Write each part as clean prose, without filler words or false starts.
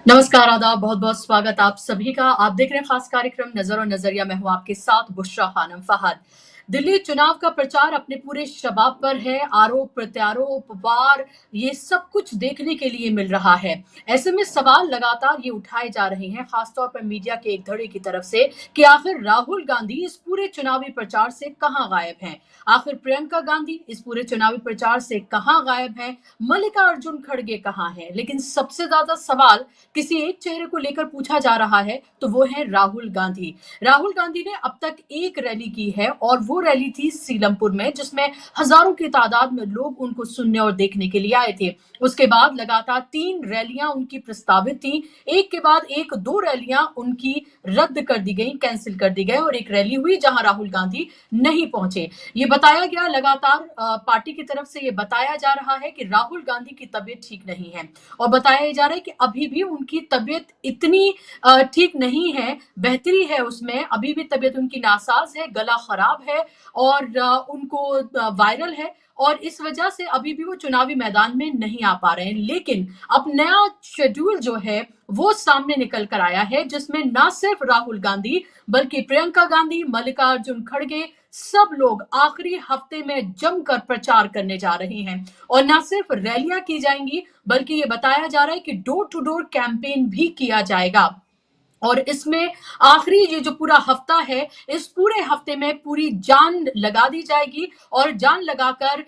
नमस्कार, आदाब, बहुत-बहुत स्वागत आप सभी का। आप देख रहे हैं खास कार्यक्रम नज़र और नज़रिया। मैं हूँ आपके साथ बुशरा खानम फहद। दिल्ली चुनाव का प्रचार अपने पूरे शबाब पर है। आरोप-प्रत्यारोप, वार, ये सब कुछ देखने के लिए मिल रहा है। ऐसे में सवाल लगातार ये उठाए जा रहे हैं, खासतौर पर मीडिया के एक धड़े की तरफ से, कि आखिर राहुल गांधी इस पूरे चुनावी प्रचार से कहाँ गायब हैं? आखिर प्रियंका गांधी इस पूरे चुनावी प्रचार से कहाँ गायब हैं? मल्लिकार्जुन खड़गे कहाँ हैं? लेकिन सबसे ज्यादा सवाल किसी एक चेहरे को लेकर पूछा जा रहा है, तो वो है राहुल गांधी। राहुल गांधी ने अब तक एक रैली की है और वो रैली थी सीलमपुर में, जिसमें हजारों की तादाद में लोग उनको सुनने और देखने के लिए आए थे। उसके बाद लगातार 3 रैलियां उनकी प्रस्तावित थी। एक के बाद एक 2 रैलियां उनकी रद्द कर दी गई, कैंसिल कर दी गई और एक रैली हुई जहां राहुल गांधी नहीं पहुंचे। ये बताया गया लगातार पार्टी की तरफ से ये बताया जा रहा है कि राहुल गांधी की तबीयत ठीक नहीं है और बताया जा रहा है कि अभी भी उनकी तबीयत इतनी ठीक नहीं है, बेहतरी है उसमें, अभी भी तबीयत उनकी नासाज है, गला खराब है और उनको वायरल है और इस वजह से अभी भी वो चुनावी मैदान में नहीं आ पा रहे हैं। लेकिन अब नया शेड्यूल जो है वो सामने निकल कर आया है, जिसमें ना सिर्फ राहुल गांधी बल्कि प्रियंका गांधी, मल्लिकार्जुन खड़गे, सब लोग आखिरी हफ्ते में जमकर प्रचार करने जा रहे हैं और ना सिर्फ रैलियां की जाएंगी बल्कि ये बताया जा रहा है कि डोर टू डोर कैंपेन भी किया जाएगा। और इसमें आखिरी ये जो पूरा हफ्ता है, इस पूरे हफ्ते में पूरी जान लगा दी जाएगी और जान लगाकर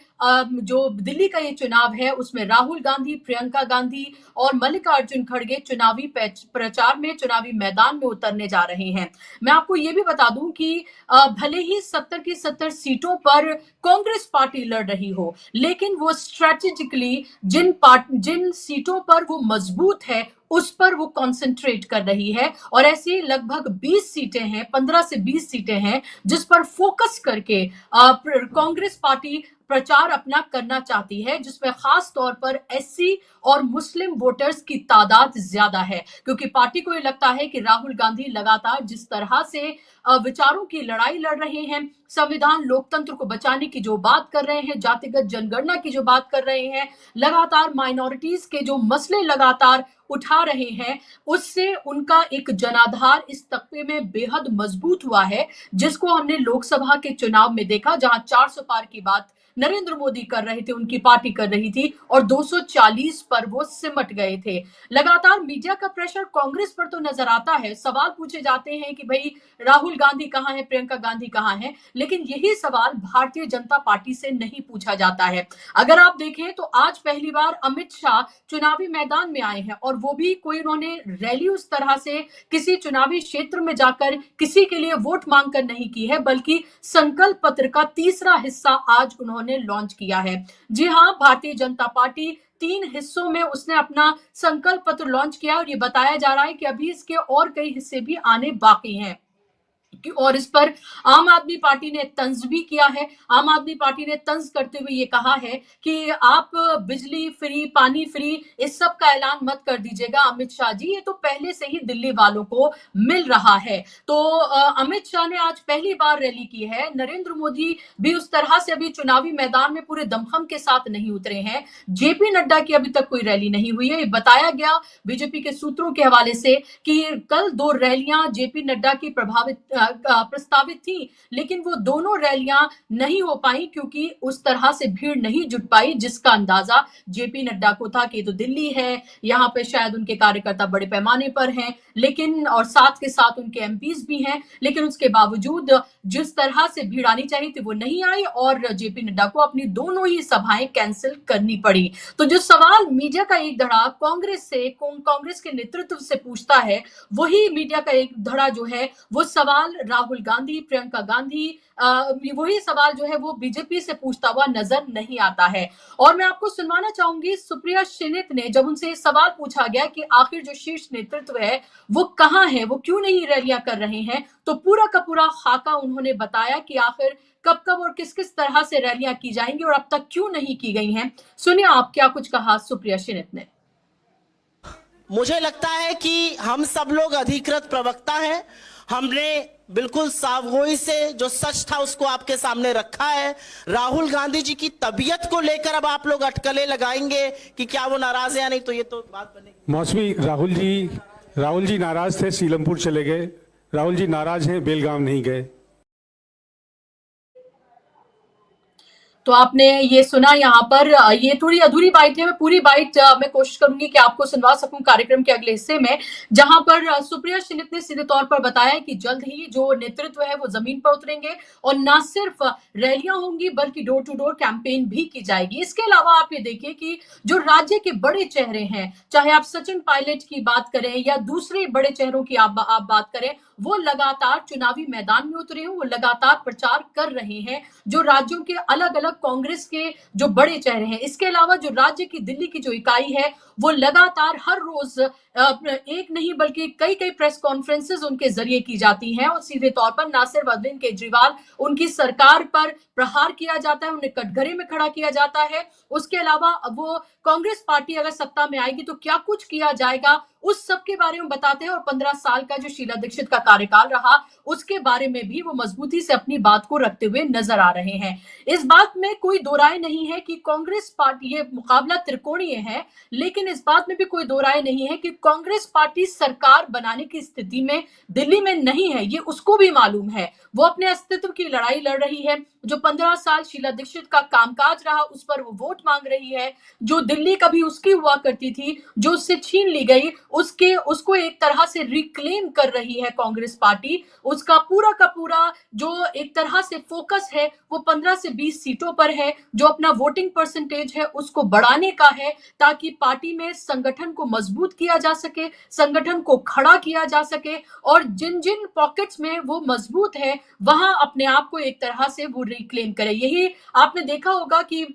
जो दिल्ली का ये चुनाव है उसमें राहुल गांधी, प्रियंका गांधी और मल्लिकार्जुन खड़गे चुनावी प्रचार में, चुनावी मैदान में उतरने जा रहे हैं। मैं आपको ये भी बता दूं कि भले ही 70 की 70 सीटों पर कांग्रेस पार्टी लड़ रही हो, लेकिन वो स्ट्रेटेजिकली जिन सीटों पर वो मजबूत है उस पर वो कंसंट्रेट कर रही है और ऐसी लगभग 20 सीटें हैं, 15 से 20 सीटें हैं जिस पर फोकस करके कांग्रेस पार्टी प्रचार अपना करना चाहती है, जिसमें खास तौर पर एससी और मुस्लिम वोटर्स की तादाद ज्यादा है, क्योंकि पार्टी को ये लगता है कि राहुल गांधी लगातार जिस तरह से विचारों की लड़ाई लड़ रहे हैं, संविधान लोकतंत्र को बचाने की जो बात कर रहे हैं, जातिगत जनगणना की जो बात कर रहे हैं, लगातार माइनॉरिटीज के जो मसले लगातार उठा रहे हैं, उससे उनका एक जनाधार इस तबके में बेहद मजबूत हुआ है, जिसको हमने लोकसभा के चुनाव में देखा, जहां 400 पार की बात नरेंद्र मोदी कर रहे थे, उनकी पार्टी कर रही थी और 240 पर वो सिमट गए थे। लगातार मीडिया का प्रेशर कांग्रेस पर तो नजर आता है, सवाल पूछे जाते हैं कि भाई राहुल गांधी कहां है, प्रियंका गांधी कहां है, लेकिन यही सवाल भारतीय जनता पार्टी से नहीं पूछा जाता है। अगर आप देखें तो आज पहली बार अमित शाह चुनावी मैदान में आए हैं और वो भी कोई उन्होंने रैली उस तरह से किसी चुनावी क्षेत्र में जाकर किसी के लिए वोट मांगकर नहीं की है, बल्कि संकल्प पत्र का तीसरा हिस्सा आज उन्होंने लॉन्च किया है। जी हां, भारतीय जनता पार्टी 3 हिस्सों में उसने अपना संकल्प पत्र लॉन्च किया और ये बताया जा रहा है कि अभी इसके और कई हिस्से भी आने बाकी हैं और इस पर आम आदमी पार्टी ने तंज भी किया है। आम आदमी पार्टी ने तंज करते हुए ये कहा है कि आप बिजली फ्री, पानी फ्री, इस सब का ऐलान मत कर दीजिएगा अमित शाह जी, ये तो पहले से ही दिल्ली वालों को मिल रहा है। तो अमित शाह ने आज पहली बार रैली की है। नरेंद्र मोदी भी उस तरह से अभी चुनावी मैदान में पूरे दमखम के साथ नहीं उतरे हैं। जेपी नड्डा की अभी तक कोई रैली नहीं हुई है। बताया गया बीजेपी के सूत्रों के हवाले से कि कल 2 रैलियां जेपी नड्डा की प्रस्तावित थी, लेकिन वो दोनों रैलियां नहीं हो पाई क्योंकि उस तरह से भीड़ नहीं जुट पाई, जिसका अंदाजा जेपी नड्डा को था कि तो दिल्ली है, यहाँ पे शायद उनके कार्यकर्ता बड़े पैमाने पर हैं, लेकिन और साथ के साथ उनके एमपीज भी हैं, लेकिन उसके बावजूद जिस तरह से भीड़ आनी चाहिए थी वो नहीं आई और जेपी नड्डा को अपनी दोनों ही सभाएं कैंसिल करनी पड़ी। तो जो सवाल मीडिया का एक धड़ा कांग्रेस के नेतृत्व से पूछता है, वही मीडिया का एक धड़ा जो है वो सवाल राहुल गांधी, प्रियंका गांधी, वही सवाल जो है वो बीजेपी से पूछता हुआ नजर नहीं आता है। और मैं आपको सुनवाना चाहूंगी, सुप्रिया श्रीनित ने जब उनसे सवाल पूछा गया कि आखिर जो शीर्ष नेतृत्व है वो कहाँ है, वो क्यों नहीं रैलियां कर रहे हैं, तो पूरा का पूरा खाका उन्होंने बताया कि आखिर कब कब और किस किस तरह से रैलियां की जाएंगी और अब तक क्यों नहीं की गई हैं। सुनिए आप क्या कुछ कहा सुप्रिया श्रीनित ने। मुझे लगता है कि हम सब लोग अधिकृत प्रवक्ता हैं। हमने बिल्कुल सावगोई से जो सच था उसको आपके सामने रखा है। राहुल गांधी जी की तबीयत को लेकर अब आप लोग अटकलें लगाएंगे कि क्या वो नाराज है या नहीं, तो ये तो बात बनेगी। मौसमी, राहुल जी नाराज थे, सीलमपुर चले गए। राहुल जी नाराज हैं, बेलगाम नहीं गए। तो आपने ये सुना यहाँ पर, ये थोड़ी अधूरी बाइट है, मैं पूरी बाइट मैं कोशिश करूंगी कि आपको सुनवा सकूं कार्यक्रम के अगले हिस्से में, जहां पर सुप्रिया शिनित ने सीधे तौर पर बताया कि जल्द ही जो नेतृत्व है वो जमीन पर उतरेंगे और ना सिर्फ रैलियां होंगी बल्कि डोर टू डोर कैंपेन भी की जाएगी। इसके अलावा आप ये देखिए कि जो राज्य के बड़े चेहरे हैं, चाहे आप सचिन पायलट की बात करें या दूसरे बड़े चेहरों की आप बात करें, वो लगातार चुनावी मैदान में उतरे हैं, वो लगातार प्रचार कर रहे हैं। जो राज्यों के अलग अलग कांग्रेस के जो बड़े चेहरे हैं, इसके अलावा जो राज्य की दिल्ली की जो इकाई है वो लगातार हर रोज एक नहीं बल्कि कई कई प्रेस कॉन्फ्रेंसेस उनके जरिए की जाती हैं और सीधे तौर पर ना सिर्फ अरविंद केजरीवाल, उनकी सरकार पर प्रहार किया जाता है, उन्हें कटघरे में खड़ा किया जाता है। उसके अलावा वो कांग्रेस पार्टी अगर सत्ता में आएगी तो क्या कुछ किया जाएगा, उस सब के बारे में बताते हैं और 15 साल का जो शीला दीक्षित का कार्यकाल रहा उसके बारे में भी वो मजबूती से अपनी बात को रखते हुए नजर आ रहे हैं। इस बात में कोई दो राय नहीं है कि कांग्रेस पार्टी, ये मुकाबला त्रिकोणीय है, लेकिन इस बात में भी कोई दो राय नहीं है कि कांग्रेस पार्टी सरकार बनाने की स्थिति में दिल्ली में नहीं है, ये उसको भी मालूम है। वो अपने अस्तित्व की लड़ाई लड़ रही है। जो 15 साल शीला दीक्षित का कामकाज रहा उस पर वो वोट मांग रही है। जो दिल्ली कभी उसकी हुआ करती थी, जो उससे छीन ली गई, उसको एक तरह से रिक्लेम कर रही है कांग्रेस पार्टी। उसका पूरा का पूरा जो एक तरह से फोकस है वो 15 से 20 सीटों पर है। जो अपना वोटिंग परसेंटेज है उसको बढ़ाने का है ताकि पार्टी में संगठन को मजबूत किया जा सके, संगठन को खड़ा किया जा सके और जिन जिन पॉकेट्स में वो मजबूत है वहां अपने आप को एक तरह से वो रिक्लेम करे। यही आपने देखा होगा कि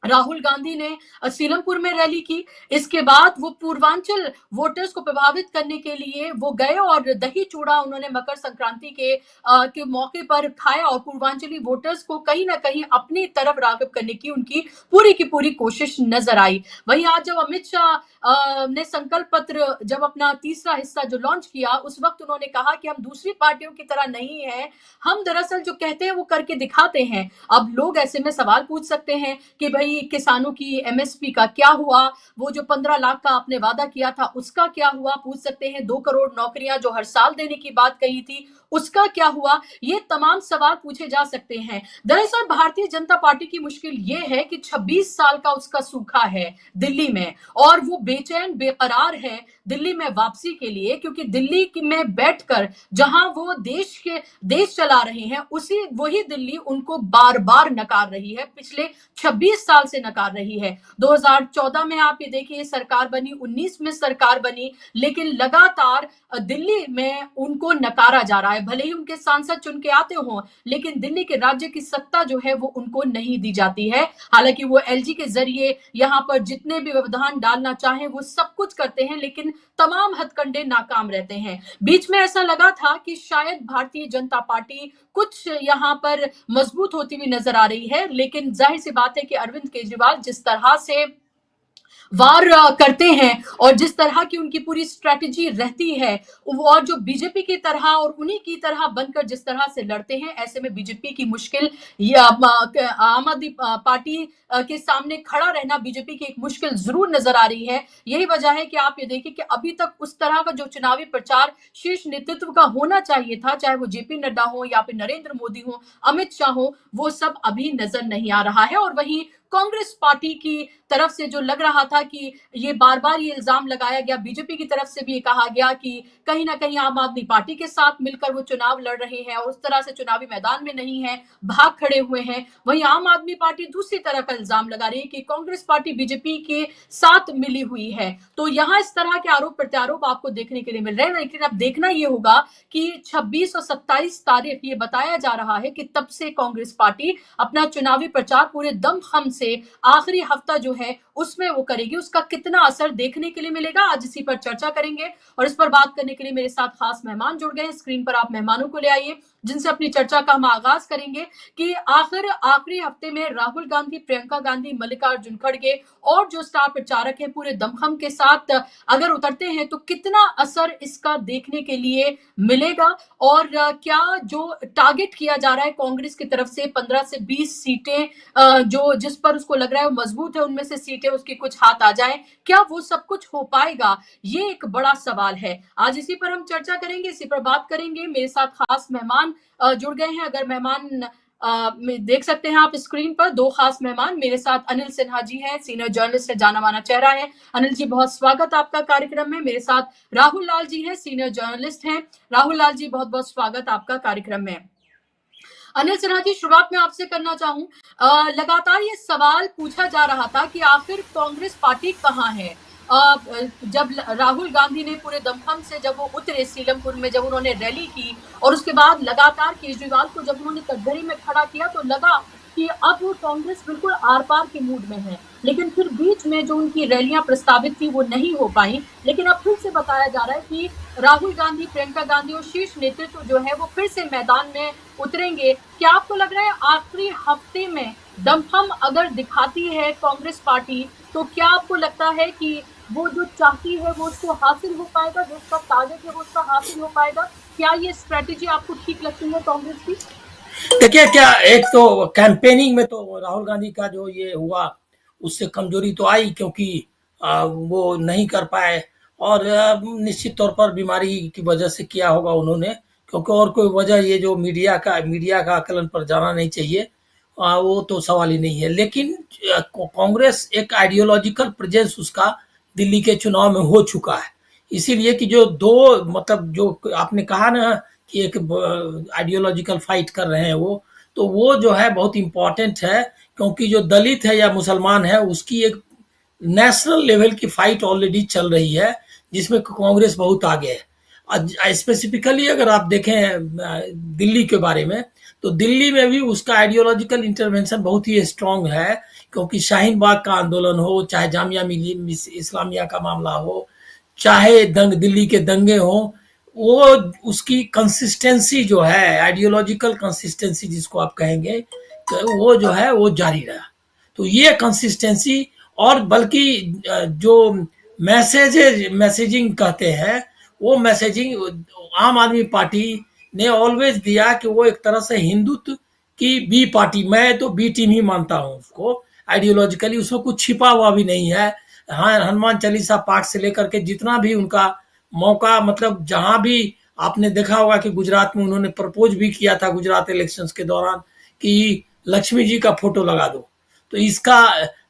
राहुल गांधी ने सीलमपुर में रैली की। इसके बाद वो पूर्वांचल वोटर्स को प्रभावित करने के लिए वो गए और दही चूड़ा उन्होंने मकर संक्रांति के मौके पर खाया और पूर्वांचली वोटर्स को कहीं ना कहीं अपनी तरफ राग़िब करने की उनकी पूरी की पूरी कोशिश नजर आई। वहीं आज जब अमित शाह ने संकल्प पत्र जब अपना तीसरा हिस्सा जो लॉन्च किया, उस वक्त उन्होंने कहा कि हम दूसरी पार्टियों की तरह नहीं है, हम दरअसल जो कहते हैं वो करके दिखाते हैं। अब लोग ऐसे में सवाल पूछ सकते हैं कि भाई किसानों की एमएसपी का क्या हुआ, वो जो 15 लाख का आपने वादा किया था उसका क्या हुआ, पूछ सकते हैं 2 करोड़ नौकरियां जो हर साल देने की बात कही थी उसका क्या हुआ, ये तमाम सवाल पूछे जा सकते हैं। दरअसल भारतीय जनता पार्टी की मुश्किल ये है कि 26 साल का उसका सूखा है दिल्ली में और वो बेचैन बेकरार है दिल्ली में वापसी के लिए, क्योंकि दिल्ली में बैठकर जहां वो देश चला रहे हैं उसी वही दिल्ली उनको बार बार नकार रही है, पिछले 26 साल से नकार रही है। 2014 में आप ये देखिए सरकार बनी, 19 में सरकार बनी, लेकिन लगातार दिल्ली में उनको नकारा जा रहा है। भले ही उनके सांसद चुन के आते हों, लेकिन दिल्ली के राज्य की सत्ता जो है वो उनको नहीं दी जाती है। हालांकि वो एलजी के जरिए यहाँ पर जितने भी व्यवधान डालना चाहें वो सब कुछ करते हैं, लेकिन तमाम हथकंडे नाकाम रहते हैं। बीच में ऐसा लगा था कि शायद भारतीय जनता पार्टी कुछ यहाँ पर मजबूत होती हुई नजर आ रही है, लेकिन जाहिर सी बात है कि अरविंद केजरीवाल जिस तरह से वार करते हैं और जिस तरह की उनकी पूरी स्ट्रेटजी रहती है, और जो बीजेपी की तरह और उन्हीं की तरह बनकर जिस तरह से लड़ते हैं, ऐसे में बीजेपी की मुश्किल या आम आदमी पार्टी के सामने खड़ा रहना बीजेपी की एक मुश्किल जरूर नजर आ रही है। यही वजह है कि आप ये देखिए कि अभी तक उस तरह का जो चुनावी प्रचार शीर्ष नेतृत्व का होना चाहिए था, चाहे वो जेपी नड्डा हो या फिर नरेंद्र मोदी हो, अमित शाह हो, वो सब अभी नजर नहीं आ रहा है। और वहीं कांग्रेस पार्टी की तरफ से जो लग रहा था कि ये बार बार ये इल्जाम लगाया गया, बीजेपी की तरफ से भी ये कहा गया कि कहीं ना कहीं आम आदमी पार्टी के साथ मिलकर वो चुनाव लड़ रहे हैं और उस तरह से चुनावी मैदान में नहीं है, भाग खड़े हुए हैं। वहीं आम आदमी पार्टी दूसरी तरह का इल्जाम लगा रही है कि कांग्रेस पार्टी बीजेपी के साथ मिली हुई है। तो यहाँ इस तरह के आरोप प्रत्यारोप आपको देखने के लिए मिल रहे हैं, लेकिन अब देखना ये होगा कि 26 और 27 तारीख ये बताया जा रहा है कि तब से कांग्रेस पार्टी अपना चुनावी प्रचार पूरे दमखम से आखिरी हफ्ता जो है उसमें वो करेगी, उसका कितना असर देखने के लिए मिलेगा, आज इसी पर चर्चा करेंगे। और इस पर बात करने के लिए मेरे साथ खास मेहमान जुड़ गए हैं। स्क्रीन पर आप मेहमानों को ले आइए। जिनसे अपनी चर्चा का हम आगाज करेंगे कि आखिर आखिरी हफ्ते में राहुल गांधी, प्रियंका गांधी, मल्लिकार्जुन खड़गे और जो स्टार प्रचारक हैं पूरे दमखम के साथ अगर उतरते हैं तो कितना असर इसका देखने के लिए मिलेगा और क्या जो टारगेट किया जा रहा है कांग्रेस की तरफ से 15 से 20 सीटें जो जिस पर उसको लग रहा है वो मजबूत है, उनमें से सीटें उसकी कुछ हाथ आ जाए, क्या वो सब कुछ हो पाएगा? ये एक बड़ा सवाल है। आज इसी पर हम चर्चा करेंगे, इसी पर बात करेंगे। मेरे साथ खास मेहमान जुड़ गए हैं। अगर मेहमान देख सकते हैं आप स्क्रीन पर दो खास मेहमान मेरे साथ अनिल सिन्हा जी हैं, सीनियर जर्नलिस्ट है, जाना माना चेहरा है। अनिल जी बहुत स्वागत आपका कार्यक्रम में। मेरे साथ राहुल लाल जी हैं, सीनियर जर्नलिस्ट हैं। राहुल लाल जी बहुत बहुत स्वागत आपका कार्यक्रम में। अनिल सिन्हा जी, शुरुआत में आपसे करना चाहूं, लगातार ये सवाल पूछा जा रहा था कि आखिर कांग्रेस पार्टी कहाँ है। जब राहुल गांधी ने पूरे दमखम से जब वो उतरे सीलमपुर में, जब उन्होंने रैली की और उसके बाद लगातार केजरीवाल को जब उन्होंने कटघरे में खड़ा किया तो लगा कि अब वो कांग्रेस बिल्कुल आर पार के मूड में है। लेकिन फिर बीच में जो उनकी रैलियां प्रस्तावित थी वो नहीं हो पाई। लेकिन अब फिर से बताया जा रहा है कि राहुल गांधी, प्रियंका गांधी और शीर्ष नेतृत्व जो है वो फिर से मैदान में उतरेंगे। क्या आपको लग रहा है आखिरी हफ्ते में दमखम अगर दिखाती है कांग्रेस पार्टी तो क्या आपको लगता है कि वो जो चाहती है वो उसको हासिल हो पाएगा, जो उसका टारगेट है वो उसका हासिल हो पाएगा? क्या ये स्ट्रेटेजी आपको ठीक लगती है कांग्रेस की? देखिए, क्या एक तो कैंपेनिंग में तो राहुल गांधी का जो ये हुआ उससे कमजोरी तो आई, क्योंकि वो नहीं कर पाए और निश्चित तौर पर बीमारी की वजह से किया होगा उन्होंने, क्योंकि और कोई वजह ये जो मीडिया का आकलन पर जाना नहीं चाहिए, वो तो सवाल ही नहीं है। लेकिन कांग्रेस एक आइडियोलॉजिकल प्रेजेंस उसका दिल्ली के चुनाव में हो चुका है, इसीलिए कि जो दो मतलब जो आपने कहा ना कि एक आइडियोलॉजिकल फाइट कर रहे हैं वो जो है बहुत इम्पोर्टेंट है, क्योंकि जो दलित है या मुसलमान है उसकी एक नेशनल लेवल की फाइट ऑलरेडी चल रही है, जिसमें कांग्रेस बहुत आगे है। स्पेसिफिकली अगर आप देखें दिल्ली के बारे में, तो दिल्ली में भी उसका आइडियोलॉजिकल इंटरवेंशन बहुत ही स्ट्रांग है, क्योंकि शाहीन बाग का आंदोलन हो, चाहे जामिया मिलिया इस्लामिया का मामला हो, चाहे दिल्ली के दंगे हो, वो उसकी कंसिस्टेंसी जो है, आइडियोलॉजिकल कंसिस्टेंसी जिसको आप कहेंगे, तो वो जो है वो जारी रहा। तो ये कंसिस्टेंसी और बल्कि जो मैसेजिंग कहते हैं, वो मैसेजिंग आम आदमी पार्टी ने ऑलवेज दिया कि वो एक तरह से हिंदुत्व की बी पार्टी, मैं तो बी टीम ही मानता हूँ उसको आइडियोलॉजिकली, उसमें कुछ छिपा हुआ भी नहीं है। हाँ, हनुमान चालीसा पाठ से लेकर के जितना भी उनका मौका, मतलब जहां भी आपने देखा होगा कि गुजरात में उन्होंने प्रपोज भी किया था गुजरात इलेक्शंस के दौरान कि लक्ष्मी जी का फोटो लगा दो, तो इसका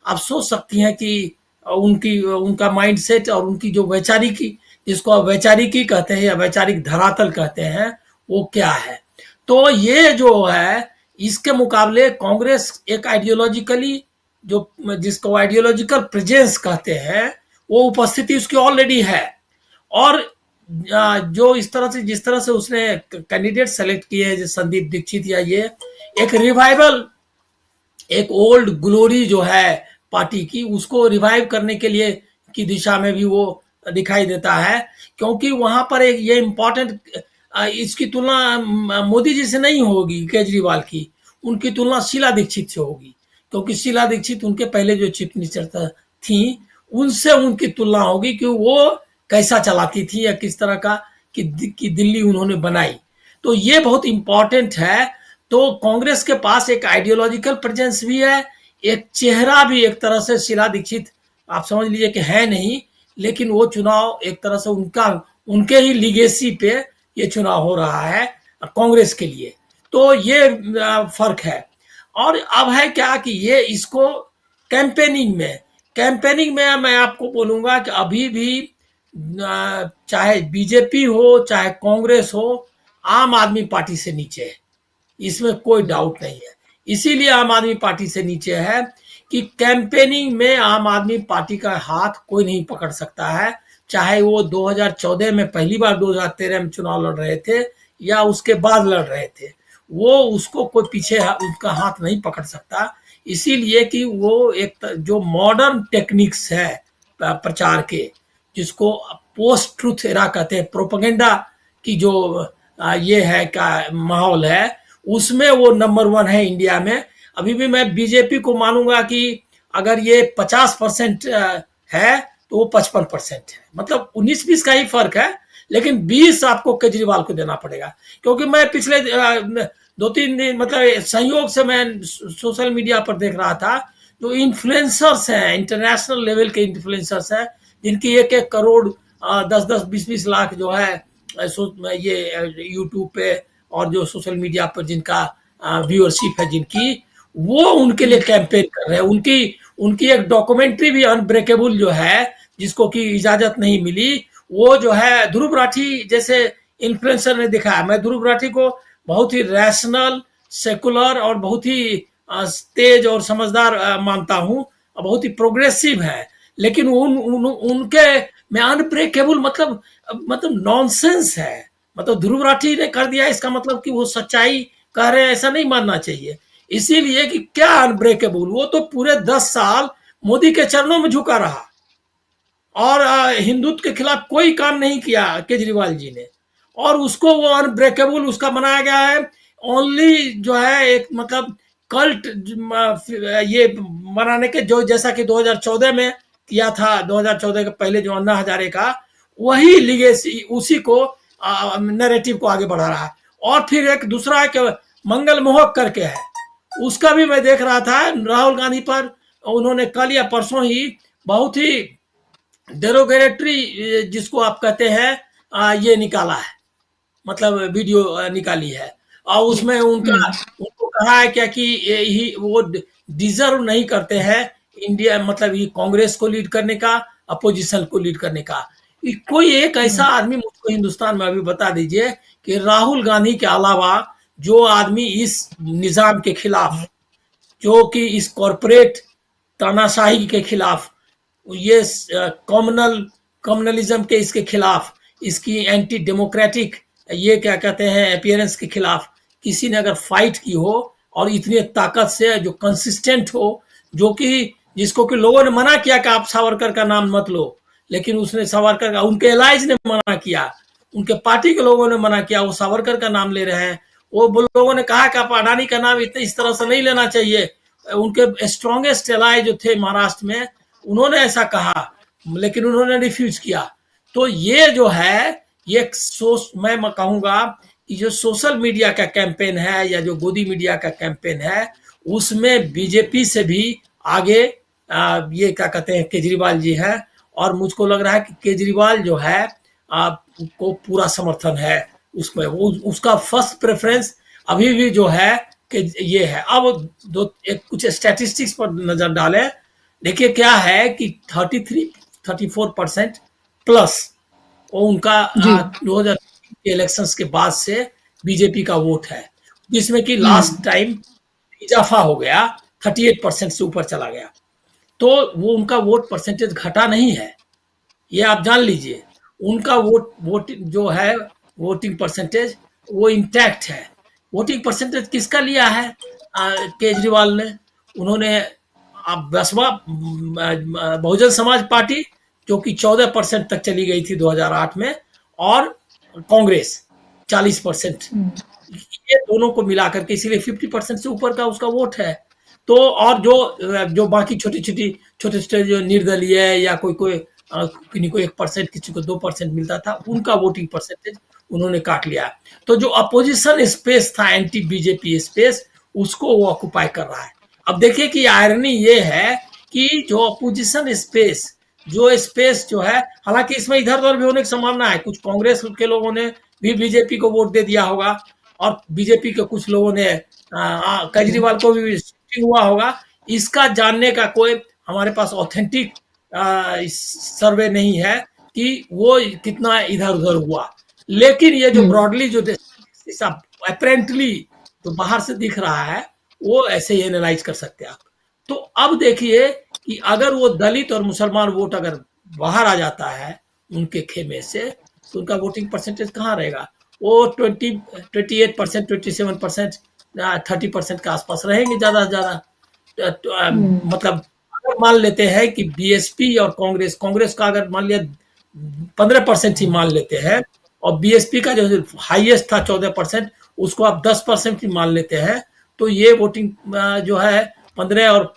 आप सोच सकती हैं कि उनका माइंडसेट और उनकी जो वैचारिकी, जिसको आप वैचारिकी कहते हैं या वैचारिक धरातल कहते हैं, वो क्या है। तो ये जो है, इसके मुकाबले कांग्रेस एक आइडियोलॉजिकली जो जिसको आइडियोलॉजिकल प्रेजेंस कहते हैं, वो उपस्थिति उसकी ऑलरेडी है। और जो जिस तरह से उसने कैंडिडेट सेलेक्ट किए हैं, जैसे संदीप दीक्षित, या ये एक रिवाइवल, एक ओल्ड ग्लोरी जो है पार्टी की, उसको रिवाइव करने के लिए की दिशा में भी वो दिखाई देता है, क्योंकि वहां पर एक ये इम्पोर्टेंट, इसकी तुलना मोदी जी से नहीं होगी केजरीवाल की, उनकी तुलना शीला दीक्षित से होगी, क्योंकि शीला दीक्षित उनके पहले जो चीफ मिनिस्टर थी, उनसे उनकी तुलना होगी कि वो कैसा चलाती थी या किस तरह का कि दिल्ली उन्होंने बनाई। तो ये बहुत इंपॉर्टेंट है। तो कांग्रेस के पास एक आइडियोलॉजिकल प्रेजेंस भी है, एक चेहरा भी एक तरह से शीला दीक्षित आप समझ लीजिए कि है नहीं, लेकिन वो चुनाव एक तरह से उनके ही लीगेसी पे ये चुनाव हो रहा है कांग्रेस के लिए। तो ये फर्क है। और अब है क्या कि ये इसको कैंपेनिंग में मैं आपको बोलूंगा कि अभी भी चाहे बीजेपी हो चाहे कांग्रेस हो, आम आदमी पार्टी से नीचे है, इसमें कोई डाउट नहीं है। इसीलिए आम आदमी पार्टी से नीचे है कि कैंपेनिंग में आम आदमी पार्टी का हाथ कोई नहीं पकड़ सकता है, चाहे वो 2014 में पहली बार 2013 में चुनाव लड़ रहे थे या उसके बाद लड़ रहे थे, वो उसको कोई पीछे उनका हाथ नहीं पकड़ सकता। इसीलिए कि वो एक जो मॉडर्न टेक्निक्स है प्रचार के, जिसको पोस्ट ट्रूथ एरा कहते हैं, प्रोपेगेंडा की जो ये है का माहौल है, उसमें वो नंबर 1 है इंडिया में। अभी भी मैं बीजेपी को मानूंगा कि अगर ये 50% है तो वो 55% है, मतलब 19-20 का ही फर्क है, लेकिन 20 आपको केजरीवाल को देना पड़ेगा। क्योंकि मैं पिछले 2-3 दिन मतलब संयोग से मैं सोशल मीडिया पर देख रहा था, जो इन्फ्लुएंसर्स हैं, इंटरनेशनल लेवल के इन्फ्लुएंसर्स हैं, जिनकी 1-1 करोड़ 10-10 20-20 लाख जो है ये यूट्यूब पे और जो सोशल मीडिया पर जिनका व्यूअरशिप है जिनकी, वो उनके लिए कैंपेन कर रहे हैं। उनकी एक डॉक्यूमेंट्री भी अनब्रेकेबल जो है, जिसको कि इजाजत नहीं मिली, वो जो है ध्रुव राठी जैसे इन्फ्लुएंसर ने दिखाया। मैं ध्रुव राठी को बहुत ही रैशनल, सेकुलर और बहुत ही तेज और समझदार मानता हूं, बहुत ही प्रोग्रेसिव है, लेकिन उनके में अनब्रेकेबल मतलब नॉनसेंस है। मतलब ध्रुव राठी ने कर दिया, इसका मतलब कि वो सच्चाई कह रहे हैं, ऐसा नहीं मानना चाहिए। इसीलिए कि क्या अनब्रेकेबल, वो तो पूरे 10 साल मोदी के चरणों में झुका रहा और हिंदुत्व के खिलाफ कोई काम नहीं किया केजरीवाल जी ने, और उसको वो अनब्रेकेबल उसका बनाया गया है। ओनली जो है एक मतलब कल्ट ये बनाने के, जो जैसा कि 2014 में किया था, 2014 के पहले जो अन्ना हजारे का, वही लिगेसी, उसी को नैरेटिव को आगे बढ़ा रहा है। और फिर एक दूसरा है कि मंगल मोहक करके है, उसका भी मैं देख रहा था राहुल गांधी पर, उन्होंने कल या परसों ही बहुत ही डेरोगेटरी जिसको आप कहते हैं ये निकाला है, मतलब वीडियो निकाली है, और उसमें उनको कहा है क्या कि ही वो डिजर्व नहीं करते हैं इंडिया, मतलब ये कांग्रेस को लीड करने का, अपोजिशन को लीड करने का। कोई एक ऐसा आदमी मुझको हिंदुस्तान में अभी बता दीजिए कि राहुल गांधी के अलावा जो आदमी इस निजाम के खिलाफ, जो कि इस कॉरपोरेट तानाशाही के खिलाफ, ये कम्युनलिज्म के इसके खिलाफ, इसकी एंटी डेमोक्रेटिक ये क्या कहते हैं अपीयरेंस के खिलाफ किसी ने अगर फाइट की हो, और इतनी ताकत से जो कंसिस्टेंट हो, जो कि जिसको कि लोगों ने मना किया कि आप सावरकर का नाम मत लो, लेकिन उसने सावरकर का, उनके एलाइज ने मना किया, उनके पार्टी के लोगों ने मना किया, वो सावरकर का नाम ले रहे हैं। वो लोगों ने कहा कि आप अडानी का नाम इतने इस तरह से नहीं लेना चाहिए। उनके स्ट्रॉन्गेस्ट एलाइ जो थे महाराष्ट्र में, उन्होंने ऐसा कहा, लेकिन उन्होंने रिफ्यूज किया। तो ये जो है, ये मैं कहूंगा कि जो सोशल मीडिया का कैंपेन है या जो गोदी मीडिया का कैंपेन है, उसमें बीजेपी से भी आगे ये क्या कहते हैं केजरीवाल जी हैं। और मुझको लग रहा है कि केजरीवाल जो है को पूरा समर्थन है उसमें, वो उसका फर्स्ट प्रेफरेंस अभी भी जो है कि ये है। अब कुछ स्टैटिस्टिक्स पर नजर डालें, देखिए क्या है कि 33-34% प्लस वो उनका 2000 के इलेक्शंस के बाद से बीजेपी का वोट है, जिसमें कि लास्ट टाइम इजाफा हो गया, 38% से ऊपर चला गया। तो वो उनका वोट परसेंटेज घटा नहीं है, ये आप जान लीजिए। उनका वोट जो है वोटिंग परसेंटेज वो इंटैक्ट है। वोटिंग परसेंटेज किसका लिया है केजरीवाल ने? उन्होंने बसपा बहुजन समाज पार्टी जो कि 14% तक चली गई थी 2008 में, और कांग्रेस 40%, ये दोनों को मिलाकर के इसीलिए 50% से ऊपर का उसका वोट है। तो और जो बाकी छोटे जो निर्दलीय या कोई किसी को 1%, किसी को 2% मिलता था, उनका वोटिंग परसेंटेज उन्होंने काट लिया। तो जो अपोजिशन स्पेस था, एंटी बीजेपी स्पेस, उसको वो ऑक्युपाई कर रहा है। अब देखिए कि आयरनी ये है कि जो अपोजिशन स्पेस जो है, हालांकि इसमें इधर उधर भी होने की संभावना है। कुछ कांग्रेस के लोगों ने भी बीजेपी को वोट दे दिया होगा, और बीजेपी के कुछ लोगों ने केजरीवाल को भी हुआ होगा। इसका जानने का कोई हमारे पास ऑथेंटिक सर्वे नहीं है कि वो कितना इधर उधर हुआ, लेकिन ये जो ब्रॉडली जो अपेरेंटली जो बाहर से दिख रहा है, वो ऐसे ही एनालाइज कर सकते हैं आप। तो अब देखिए कि अगर वो दलित और मुसलमान वोट अगर बाहर आ जाता है उनके खेमे से, तो उनका वोटिंग परसेंटेज कहाँ रहेगा? वो 28%, 27%, 30% के आसपास रहेंगे ज्यादा से ज्यादा। मतलब अगर मान लेते हैं कि बीएसपी और कांग्रेस का अगर मान लिया 15% ही मान लेते हैं, और बीएसपी का जो हाईएस्ट था 14%, उसको आप 10% ही मान लेते हैं, तो ये वोटिंग जो है 15 और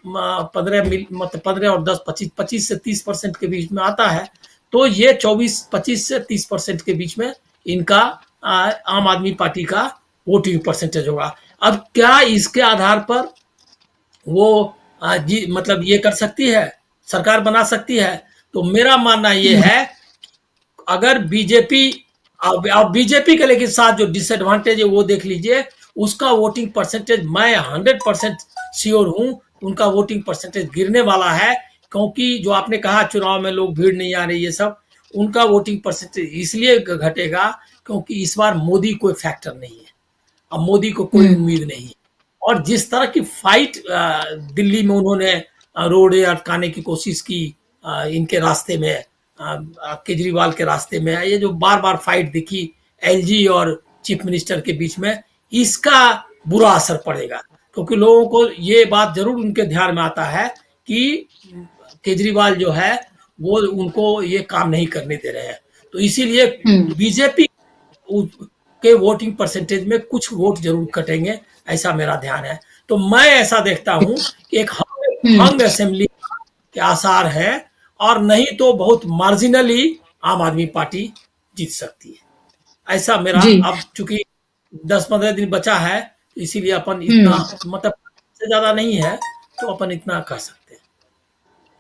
10 25 से 30% के बीच में आता है। तो ये 25 से 30% के बीच में इनका आम आदमी पार्टी का वोटिंग परसेंटेज होगा। अब क्या इसके आधार पर वो मतलब ये कर सकती है, सरकार बना सकती है? तो मेरा मानना ये है, अगर बीजेपी, अब बीजेपी के लेकिन साथ जो डिसएडवांटेज है वो देख लीजिए, उसका वोटिंग परसेंटेज मैं 100% श्योर हूं, उनका वोटिंग परसेंटेज गिरने वाला है, क्योंकि जो आपने कहा चुनाव में लोग भीड़ नहीं आ रही, ये सब उनका वोटिंग परसेंटेज इसलिए घटेगा क्योंकि इस बार मोदी कोई फैक्टर नहीं है, अब मोदी को कोई उम्मीद नहीं है। और जिस तरह की फाइट दिल्ली में उन्होंने रोड अटकाने की कोशिश की, इनके रास्ते में, केजरीवाल के रास्ते में, ये जो बार बार फाइट दिखी एलजी और चीफ मिनिस्टर के बीच में, इसका बुरा असर पड़ेगा, क्योंकि लोगों को ये बात जरूर उनके ध्यान में आता है कि केजरीवाल जो है वो उनको ये काम नहीं करने दे रहे हैं। तो इसीलिए बीजेपी के वोटिंग परसेंटेज में कुछ वोट जरूर कटेंगे, ऐसा मेरा ध्यान है। तो मैं ऐसा देखता हूं कि एक हंग असेंबली के आसार है, और नहीं तो बहुत मार्जिनली आम आदमी पार्टी जीत सकती है, ऐसा मेरा। अब चूंकि 10-15 दिन बचा है, तो इसीलिए अपन इतना मतलब से ज्यादा नहीं है, तो अपन इतना कह सकते हैं।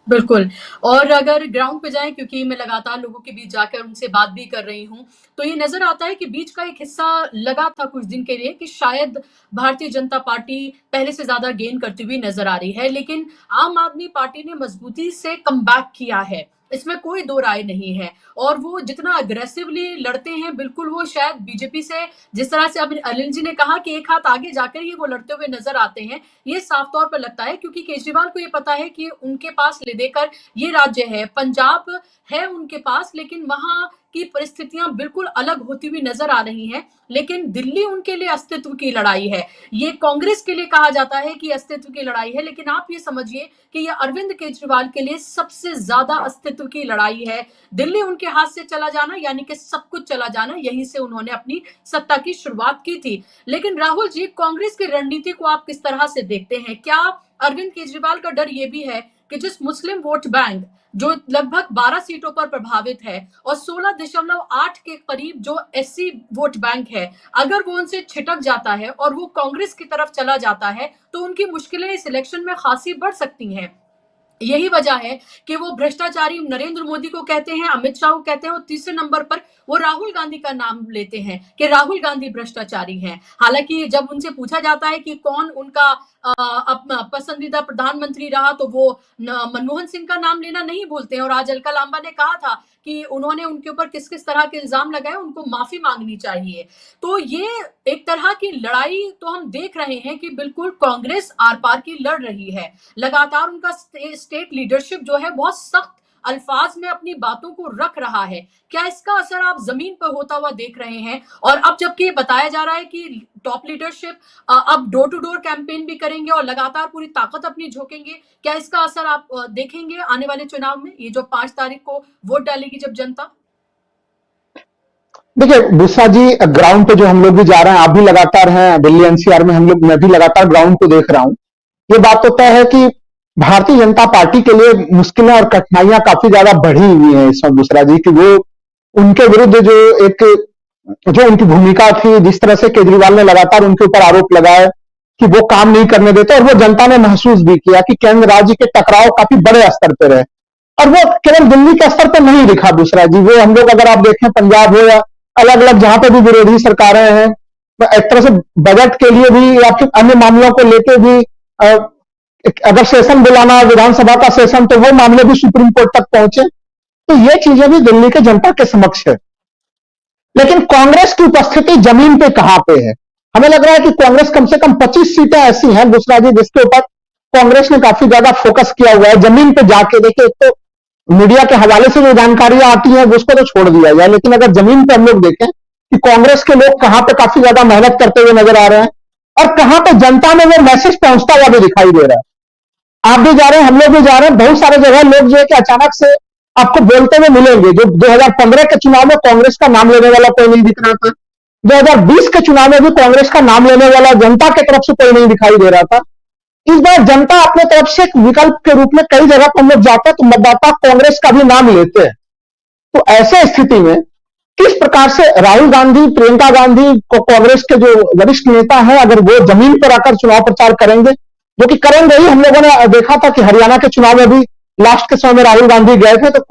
बिल्कुल। और अगर ग्राउंड पे जाएं, क्योंकि मैं लगातार लोगों के बीच जाकर उनसे बात भी कर रही हूं, तो ये नजर आता है कि बीच का एक हिस्सा लगा था कुछ दिन के लिए कि शायद भारतीय जनता पार्टी पहले से ज्यादा गेन करती हुई नजर आ रही है, लेकिन आम आदमी पार्टी ने मजबूती से कमबैक किया है, इसमें कोई दो राय नहीं है। और वो जितना अग्रेसिवली लड़ते हैं, बिल्कुल वो शायद बीजेपी से, जिस तरह से अब अनिल जी ने कहा कि एक हाथ आगे जाकर ही वो लड़ते हुए नजर आते हैं, ये साफ तौर पर लगता है, क्योंकि केजरीवाल को ये पता है कि उनके पास ले देकर ये राज्य है, पंजाब है उनके पास, लेकिन वहां की परिस्थितियां बिल्कुल अलग होती हुई नजर आ रही हैं। लेकिन दिल्ली उनके लिए अस्तित्व की लड़ाई है, ये कांग्रेस के लिए कहा जाता है कि अस्तित्व की लड़ाई है, लेकिन आप ये समझिए कि ये अरविंद केजरीवाल के लिए सबसे ज्यादा अस्तित्व की लड़ाई है। दिल्ली उनके हाथ से चला जाना यानी कि सब कुछ चला जाना, यहीं से उन्होंने अपनी सत्ता की शुरुआत की थी। लेकिन राहुल जी, कांग्रेस की रणनीति को आप किस तरह से देखते हैं? क्या अरविंद केजरीवाल का डर यह भी है कि जिस मुस्लिम वोट बैंक जो लगभग 12 सीटों पर प्रभावित है और 16.8 के करीब जो एससी वोट बैंक है, अगर वो उनसे छिटक जाता है और वो कांग्रेस की तरफ चला जाता है, तो उनकी मुश्किलें इस इलेक्शन में खासी बढ़ सकती हैं। यही वजह है कि वो भ्रष्टाचारी नरेंद्र मोदी को कहते हैं, अमित शाह को कहते हैं, और तीसरे नंबर पर वो राहुल गांधी का नाम लेते हैं कि राहुल गांधी भ्रष्टाचारी हैं। हालांकि जब उनसे पूछा जाता है कि कौन उनका पसंदीदा प्रधानमंत्री रहा, तो वो मनमोहन सिंह का नाम लेना नहीं भूलते हैं। और आज अलका लांबा ने कहा था कि उन्होंने उनके ऊपर किस किस तरह के इल्जाम लगाए, उनको माफी मांगनी चाहिए। तो ये एक तरह की लड़ाई तो हम देख रहे हैं कि बिल्कुल कांग्रेस आर पार की लड़ रही है। लगातार उनका स्टेट लीडरशिप जो है बहुत सख्त अल्फाज में अपनी बातों को रख रहा है। क्या इसका असर आप जमीन पर होता हुआ देख रहे हैं? और अब जबकि ये बताया जा रहा है कि टॉप लीडरशिप अब डोर टू डोर कैंपेन भी करेंगे और लगातार पूरी ताकत अपनी झोंकेंगे, क्या इसका असर आप देखेंगे आने वाले चुनाव में, ये जो 5 तारीख को वोट डालेगी जब जनता? देखिए बुस्सा जी, ग्राउंड पे जो हम लोग भी जा रहे हैं, आप भी लगातार हैं दिल्ली एनसीआर में, मैं भी लगातार ग्राउंड को देख रहा हूं। ये बात तो तय है कि भारतीय जनता पार्टी के लिए मुश्किलें और कठिनाइयां काफी ज्यादा बढ़ी हुई हैं इस वक्त बुस्रा जी, कि वो उनके विरुद्ध जो उनकी भूमिका थी, जिस तरह से केजरीवाल ने लगातार उनके ऊपर आरोप लगाए कि वो काम नहीं करने देते, और वो जनता ने महसूस भी किया कि केंद्र राज्य के टकराव काफी बड़े स्तर पर है। और वो केवल दिल्ली के स्तर पर नहीं दिखा बुस्रा जी, वो हम लोग अगर आप देखें पंजाब हो या अलग अलग जहां पर भी विरोधी सरकारें हैं, एक तरह से बजट के लिए भी या फिर अन्य मामलों को लेकर भी अगर सेशन बुलाना, विधानसभा का सेशन, तो वो मामले भी सुप्रीम कोर्ट तक पहुंचे। तो ये चीजें भी दिल्ली के जनता के समक्ष है। लेकिन कांग्रेस की उपस्थिति जमीन पे कहां पे है? हमें लग रहा है कि कांग्रेस कम से कम 25 सीटें ऐसी हैं बुस्रा जी जिसके ऊपर कांग्रेस ने काफी ज्यादा फोकस किया हुआ है। जमीन पे जाके देखिए, एक तो मीडिया के हवाले से जो जानकारियां आती हैं उसको तो छोड़ दिया जाए, लेकिन अगर जमीन पे हम लोग देखें कि कांग्रेस के लोग कहां पे काफी ज्यादा मेहनत करते हुए नजर आ रहे हैं और कहां पे जनता में वो मैसेज पहुंचता हुआ भी दिखाई दे रहा है। आप भी जा रहे हैं, हम लोग भी जा रहे हैं, बहुत सारे जगह लोग जो है कि अचानक से आपको बोलते हुए मिलेंगे। जो 2015 के चुनाव में कांग्रेस का नाम लेने वाला कोई नहीं दिख रहा था, 2020 के चुनाव में भी कांग्रेस का नाम लेने वाला जनता की तरफ से कोई नहीं दिखाई दे रहा था। इस बार जनता अपने तरफ से एक विकल्प के रूप में कई जगह पर हम लोग जाते हैं तो मतदाता कांग्रेस का भी नाम लेते हैं। तो ऐसे स्थिति में किस प्रकार से राहुल गांधी, प्रियंका गांधी को कांग्रेस के जो वरिष्ठ नेता हैं, अगर वो जमीन पर आकर चुनाव प्रचार करेंगे, जो कि करेंगे ही। हम लोगों ने देखा था कि हरियाणा के चुनाव में भी लास्ट के समय में राहुल गांधी गए थे, तो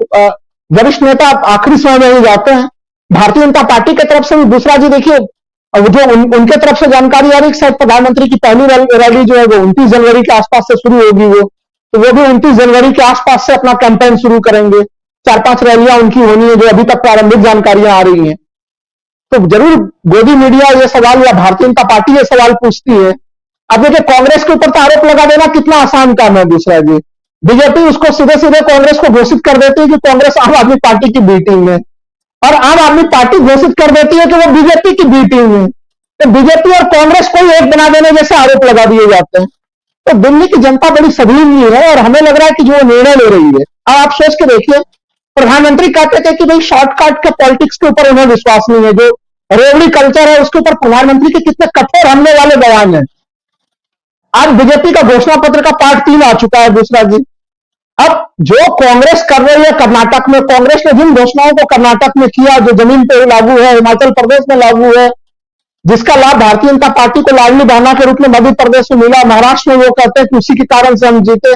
वरिष्ठ नेता आखिरी समय में ही जाते हैं। भारतीय जनता पार्टी की तरफ से भी दूसरा जी देखिए, जो उनके तरफ से जानकारी आ रही है शायद प्रधानमंत्री की पहली रैली जो है वो 29 जनवरी के आसपास से शुरू होगी, वो भी 29 जनवरी के आसपास से अपना कैंपेन शुरू करेंगे। 4-5 रैलियां उनकी होनी है, जो अभी तक प्रारंभिक जानकारियां आ रही हैं। तो जरूर गोदी मीडिया ये सवाल या भारतीय जनता पार्टी ये सवाल पूछती है। अब देखिए, कांग्रेस के ऊपर तो आरोप लगा देना कितना आसान काम है दूसरा जी। बीजेपी उसको सीधे सीधे कांग्रेस को घोषित कर देती है कि कांग्रेस आम आदमी पार्टी की बी टीम है, और आम आदमी पार्टी घोषित कर देती है कि वो बीजेपी की बी टीम है। तो बीजेपी और कांग्रेस को ही एक बना देने जैसे आरोप लगा दिए जाते हैं। तो दिल्ली की जनता बड़ी संभली है, और हमें लग रहा है कि जो निर्णय ले रही है, अब आप सोच के देखिए, प्रधानमंत्री कहते थे कि भाई शॉर्टकट के पॉलिटिक्स के ऊपर उन्हें विश्वास नहीं है, जो रेवड़ी कल्चर है उसके ऊपर प्रधानमंत्री के कितने कठोर हमले वाले बयान है। आज बीजेपी का घोषणा पत्र का पार्ट 3 आ चुका है दूसरा जी। अब जो कांग्रेस कर रही है कर्नाटक में, कांग्रेस ने जिन घोषणाओं को कर्नाटक में किया, जो जमीन पे लागू है, हिमाचल प्रदेश में लागू है, जिसका लाभ भारतीय जनता पार्टी को लाडली बहना के रूप में मध्य प्रदेश में मिला, महाराष्ट्र में वो कहते हैं कि उसी के कारण से हम जीते।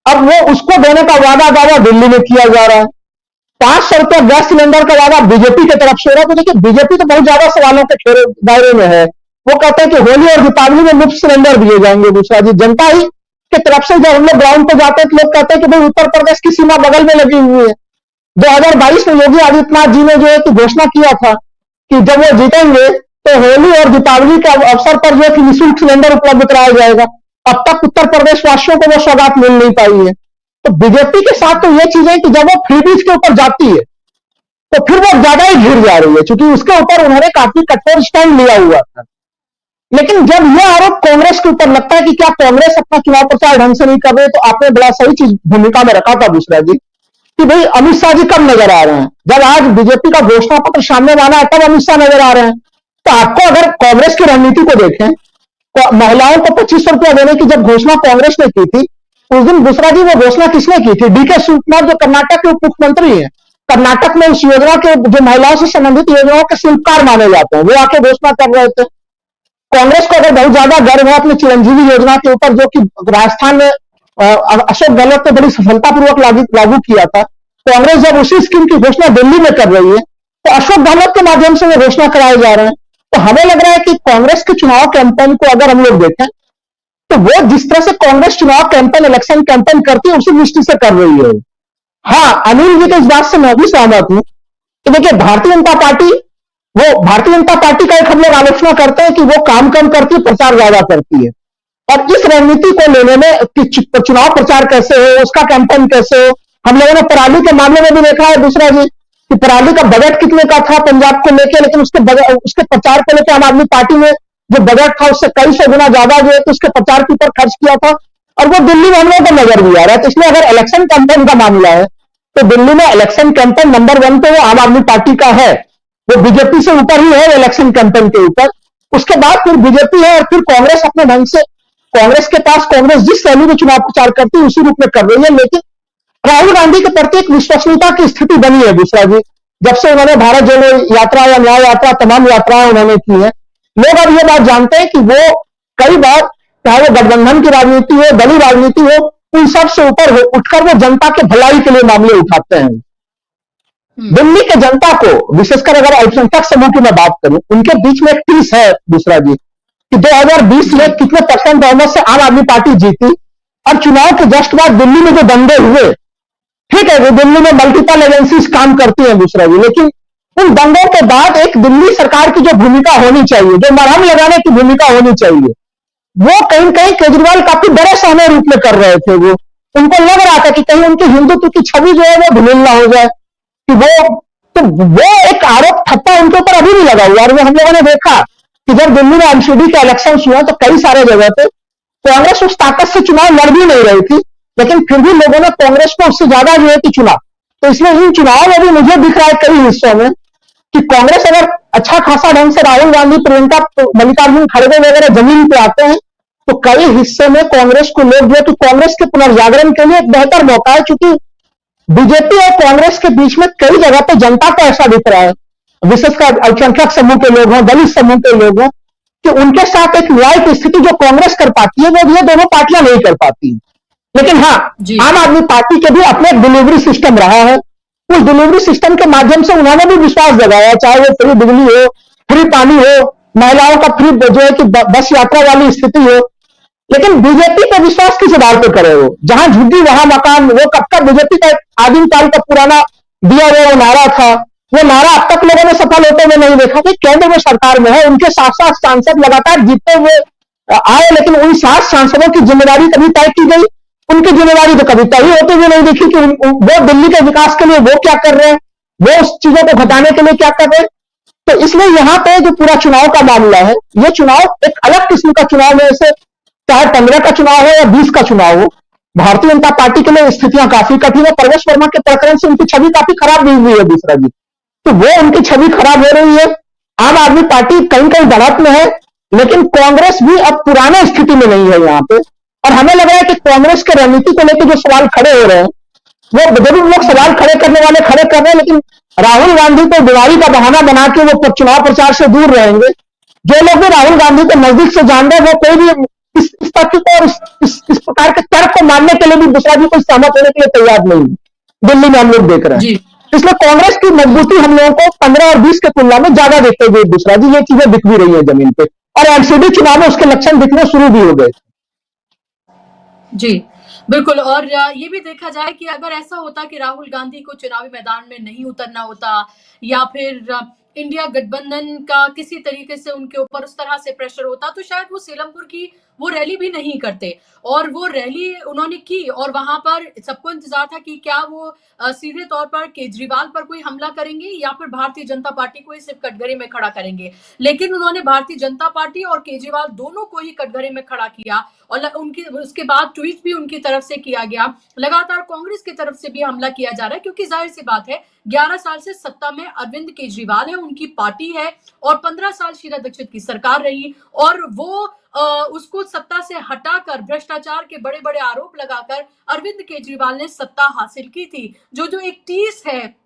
अब वो उसको देने का वादा दावा दिल्ली में किया जा रहा है। 500 रुपया गैस सिलेंडर का वादा बीजेपी की तरफ से हो रहा है। तो देखिए, बीजेपी तो बहुत ज्यादा सवालों के दायरे में है। वो कहते हैं कि होली और दीपावली में मुफ्त सिलेंडर दिए जाएंगे दूसरा जी। जनता ही की तरफ से जब हम लोग ग्राउंड पे जाते हैं तो लोग कहते हैं कि भाई उत्तर प्रदेश की सीमा बगल में लगी हुई है। 2022 में योगी आदित्यनाथ जी ने जो है कि घोषणा किया था कि जब वो जीतेंगे तो होली और दीपावली के अवसर पर जो है कि निःशुल्क सिलेंडर उपलब्ध कराया जाएगा। अब तक उत्तर प्रदेश वासियों को वो सौगात मिल नहीं पाई है। तो बीजेपी के साथ तो ये चीजें कि जब वो फ्रीबीज के ऊपर जाती है तो फिर वो ज्यादा ही घिर जा रही है, क्योंकि उसके ऊपर उन्होंने काफी कठोर स्टैंड लिया हुआ था। लेकिन जब यह आरोप कांग्रेस के ऊपर लगता है कि क्या कांग्रेस अपना चुनाव प्रचार ढंग से नहीं कर रहे, तो आपने बड़ा सही चीज भूमिका में रखा था दूसरा जी कि भाई अमित शाह जी कब नजर आ रहे हैं। जब आज बीजेपी का घोषणा पत्र सामने आना है तब अमित शाह नजर आ रहे हैं। तो आपको अगर कांग्रेस की रणनीति को देखें तो महिलाओं को 2500 रुपया देने की जब घोषणा कांग्रेस ने की थी, उस दिन दूसरा जी वो घोषणा किसने की थी? डीके शिवकुमार, जो कर्नाटक के उप मुख्यमंत्री हैं। कर्नाटक में उस योजना के, जो महिलाओं से संबंधित योजनाओं के शिल्पकार माने जाते हैं, वो आके घोषणा कर रहे थे। कांग्रेस को अगर बहुत ज्यादा गर्व है अपनी चिरंजीवी योजना के ऊपर, जो कि राजस्थान में अशोक गहलोत ने बड़ी सफलतापूर्वक लागू किया था, कांग्रेस जब उसी स्कीम की घोषणा दिल्ली में कर रही है तो अशोक गहलोत के माध्यम से वो घोषणा कराए जा रहे हैं। तो हमें लग रहा है कि कांग्रेस के चुनाव कैंपेन को अगर हम लोग देखें तो वो जिस तरह से कांग्रेस चुनाव कैंपेन, इलेक्शन कैंपेन करती है, उसी दृष्टि से कर रही है। हाँ, अनिल जी के इस बात से मैं भी सहमत हूं कि देखिए, भारतीय जनता पार्टी का एक हम लोग आलोचना करते हैं कि वो काम कम करती है, प्रचार ज्यादा करती है। और इस रणनीति को लेने में कि चुनाव प्रचार कैसे हो, उसका कैंपेन कैसे हो, हम लोगों ने पराली के मामले में भी देखा है दूसरा जी कि पराली का बजट कितने का था पंजाब को लेकर, लेकिन उसके प्रचार को लेकर आम आदमी पार्टी ने जो बजट था उससे कई सौ गुना ज्यादा जो है तो उसके प्रचार के ऊपर खर्च किया था, और वो दिल्ली में हम लोगों को नजर भी आ रहा है। तो इसलिए अगर इलेक्शन कैंपेन का मामला है तो दिल्ली में इलेक्शन कैंपेन नंबर 1 पे वो आम आदमी पार्टी का है, वो बीजेपी से ऊपर ही है इलेक्शन कैंपेन के ऊपर। उसके बाद फिर बीजेपी है, और फिर कांग्रेस अपने ढंग से, कांग्रेस जिस शैली में चुनाव प्रचार करती है उसी रूप में कर रही है। लेकिन राहुल गांधी के प्रति एक विश्वसनीयता की स्थिति बनी है दूसरा जी, जब से उन्होंने भारत जोड़ो यात्रा या न्याय यात्रा, तमाम यात्राएं उन्होंने की है। लोग अब ये बात जानते हैं कि वो कई बार, चाहे वो गठबंधन की राजनीति हो, दलीय राजनीति हो, उन सब से ऊपर उठकर वो जनता के भलाई के लिए मामले उठाते हैं। दिल्ली के जनता को, विशेषकर अगर अल्पसंख्यक समूह की मैं बात करूं, उनके बीच में एक टीस है दूसरा जी कि 2020 में कितने % बहुमत से आम आदमी पार्टी जीती, और चुनाव के जस्ट बाद दिल्ली में जो दंगे हुए, ठीक है, वो दिल्ली में मल्टीपल एजेंसीज काम करती हैं दूसरा जी, लेकिन उन दंगों के बाद एक दिल्ली सरकार की जो भूमिका होनी चाहिए, जो मरहम लगाने की भूमिका होनी चाहिए, वो कहीं न कहीं केजरीवाल काफी बड़े सहने रूप में कर रहे थे। वो उनको लग रहा था कि कहीं उनकी हिंदुत्व की छवि जो है वो धूमिल ना हो जाए, कि वो एक आरोप ठप्पा उनके ऊपर अभी भी लगा हुआ। और वो हम लोगों ने देखा कि जब दिल्ली में एमसीडी के इलेक्शन हुआ तो कई सारे जगह पे कांग्रेस उस ताकत से चुनाव लड़ भी नहीं रही थी, लेकिन फिर भी लोगों ने कांग्रेस को उससे ज्यादा जो है कि चुना। तो इसलिए इन चुनावों में भी मुझे दिख रहा है कई हिस्सों में कि कांग्रेस अगर अच्छा खासा ढंग से राहुल गांधी, प्रियंका, मल्लिकार्जुन खड़गे वगैरह जमीन पे आते हैं तो कई हिस्से में कांग्रेस को लोग जो है कि कांग्रेस के पुनर्जागरण के लिए एक बेहतर मौका है, क्योंकि बीजेपी और कांग्रेस के बीच में कई जगह पे जनता को ऐसा दिख रहा है, विशेषकर अल्पसंख्यक समूह के लोग हों, दलित समूह के लोग हों, कि उनके साथ एक न्याय की स्थिति जो कांग्रेस कर पाती है वो ये दोनों पार्टियां नहीं कर पाती। लेकिन हाँ, जी आम आदमी पार्टी के भी अपने डिलीवरी सिस्टम रहा है, उस डिलीवरी सिस्टम के माध्यम से उन्होंने भी विश्वास जगाया, चाहे वो फ्री बिजली हो, फ्री पानी हो, महिलाओं का फ्री जो है कि बस यात्रा वाली स्थिति हो। लेकिन बीजेपी पे विश्वास किस आधार पर करे? वो जहां झुग्गी वहां मकान, वो कब का बीजेपी का आदिम काल का पुराना दिया हुआ वो नारा था, वो नारा अब तक लोगों ने सफल होते हुए नहीं देखा कि केंद्र में सरकार में है, उनके 7-7 सांसद लगातार जीतते हुए आए, लेकिन उन 7 सांसदों की जिम्मेदारी कभी तय की गई? उनकी जिम्मेदारी तो कभी तय होते हुए नहीं देखी कि वो दिल्ली के विकास के लिए वो क्या कर रहे हैं, वो उस चीजों को घटाने के लिए क्या कर रहे हैं। तो इसलिए यहाँ पे जो पूरा चुनाव का मामला है, ये चुनाव एक अलग किस्म का चुनाव है, जैसे चाहे 15 का चुनाव हो या 20 का चुनाव हो। भारतीय जनता पार्टी के लिए स्थितियां काफी कठिन है। परवेश वर्मा के प्रकरण से उनकी छवि काफी खराब भी हुई है दूसरा जी, तो वो उनकी छवि खराब हो रही है। आम आदमी पार्टी कहीं कहीं बढ़त में है, लेकिन कांग्रेस भी अब पुराने स्थिति में नहीं है यहाँ पे। और हमें लग रहा है कि कांग्रेस के रणनीति को लेकर जो सवाल खड़े हो रहे हैं, वो जरूर लोग सवाल खड़े करने वाले खड़े कर रहे हैं, लेकिन राहुल गांधी को बीमारी का बहाना बना के वो चुनाव प्रचार से दूर रहेंगे। जो लोग भी राहुल गांधी को नजदीक से जान रहे हैं, वो कोई भी इस तथ्य को और इस प्रकार के तर्क को मानने के लिए भी दूसरा भी कोई सहमत होने के लिए तैयार नहीं है। दिल्ली में हम लोग देख रहे हैं, जी इसलिए कांग्रेस की मजबूती हम लोगों को 15 और 20 के तुलना में ज्यादा देखते हुए दूसरा जी ये चीजें दिख भी रही है जमीन पे, और एमसीडी चुनाव में उसके लक्षण दिखने शुरू भी हो गए। जी बिल्कुल। और ये भी देखा जाए कि अगर ऐसा होता कि राहुल गांधी को चुनावी मैदान में नहीं उतरना होता, या फिर इंडिया गठबंधन का किसी तरीके से उनके ऊपर उस तरह से प्रेशर होता, तो शायद वो सीलमपुर की वो रैली भी नहीं करते। और वो रैली उन्होंने की, और वहां पर सबको इंतजार था कि क्या वो सीधे तौर पर केजरीवाल पर कोई हमला करेंगे या फिर भारतीय जनता पार्टी को ही सिर्फ कटघरे में खड़ा करेंगे। लेकिन उन्होंने भारतीय जनता पार्टी और केजरीवाल दोनों को ही कटघरे में खड़ा किया, और उनकी उसके बाद ट्वीट भी उनकी तरफ से किया गया। लगातार कांग्रेस की तरफ से भी हमला किया जा रहा है, क्योंकि जाहिर सी बात है 11 साल से सत्ता में अरविंद केजरीवाल है, उनकी पार्टी है, और 15 साल शीला दीक्षित की सरकार रही, और वो उसको सत्ता से हटाकर भ्रष्टाचार के बड़े बड़े आरोप लगाकर अरविंद केजरीवाल ने सत्ता हासिल की थी। जो एक टीस है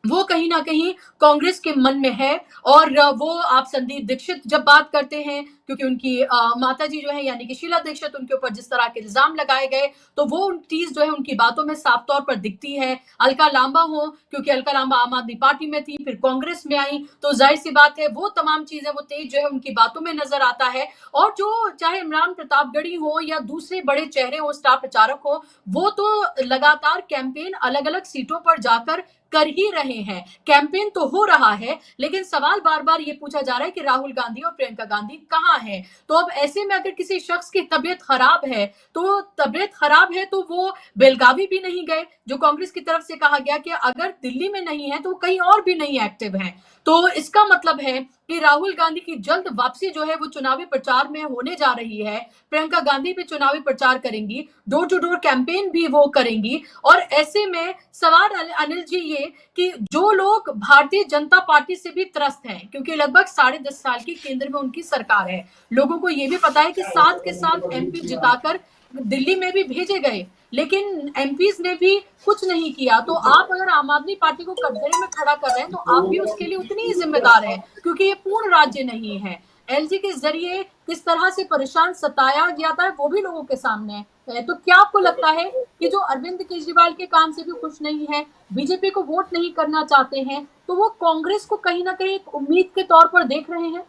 वो कहीं ना कहीं कांग्रेस के मन में है। और वो आप संदीप दीक्षित जब बात करते हैं, क्योंकि उनकी माताजी जो है यानी कि शीला दीक्षित, उनके ऊपर जिस तरह के इल्जाम लगाए गए, तो वो चीज जो है उनकी बातों में साफ तौर पर दिखती है। अलका लांबा हो, क्योंकि अलका लांबा आम आदमी पार्टी में थी, फिर कांग्रेस में आई, तो जाहिर सी बात है वो तमाम चीजें, वो तेज जो है उनकी बातों में नजर आता है। और जो चाहे इमरान प्रतापगढ़ी हो या दूसरे बड़े चेहरे हो, स्टार प्रचारक हो, वो तो लगातार कैंपेन अलग अलग सीटों पर जाकर कर ही रहे हैं। कैंपेन तो हो रहा है, लेकिन सवाल बार बार ये पूछा जा रहा है कि राहुल गांधी और प्रियंका गांधी कहां हैं। तो अब ऐसे में अगर किसी शख्स की तबीयत खराब है, तो वो बेलगावी भी नहीं गए, जो कांग्रेस की तरफ से कहा गया कि अगर दिल्ली में नहीं है तो कहीं और भी नहीं एक्टिव है। तो इसका मतलब है कि राहुल गांधी की जल्द वापसी जो है वो चुनावी प्रचार में होने जा रही है। प्रियंका गांधी भी चुनावी प्रचार करेंगी, डोर टू डोर कैंपेन भी वो करेंगी। और ऐसे में सवाल अनिल जी ये कि जो लोग भारतीय जनता पार्टी से भी त्रस्त हैं, क्योंकि लगभग 10.5 साल की केंद्र में उनकी सरकार है, लोगों को ये भी पता है कि साथ के साथ एमपी जिताकर दिल्ली में भी भेजे गए, लेकिन एमपीज ने भी कुछ नहीं किया। तो आप अगर आम आदमी पार्टी को कटघरे में खड़ा कर रहे हैं, तो आप भी उसके लिए उतनी ही जिम्मेदार हैं, क्योंकि ये पूर्ण राज्य नहीं है। एलजी के जरिए किस तरह से परेशान सताया गया था वो भी लोगों के सामने है। तो क्या आपको लगता है कि जो अरविंद केजरीवाल के काम से भी खुश नहीं है, बीजेपी को वोट नहीं करना चाहते हैं, तो वो कांग्रेस को कहीं ना कहीं एक उम्मीद के तौर पर देख रहे हैं?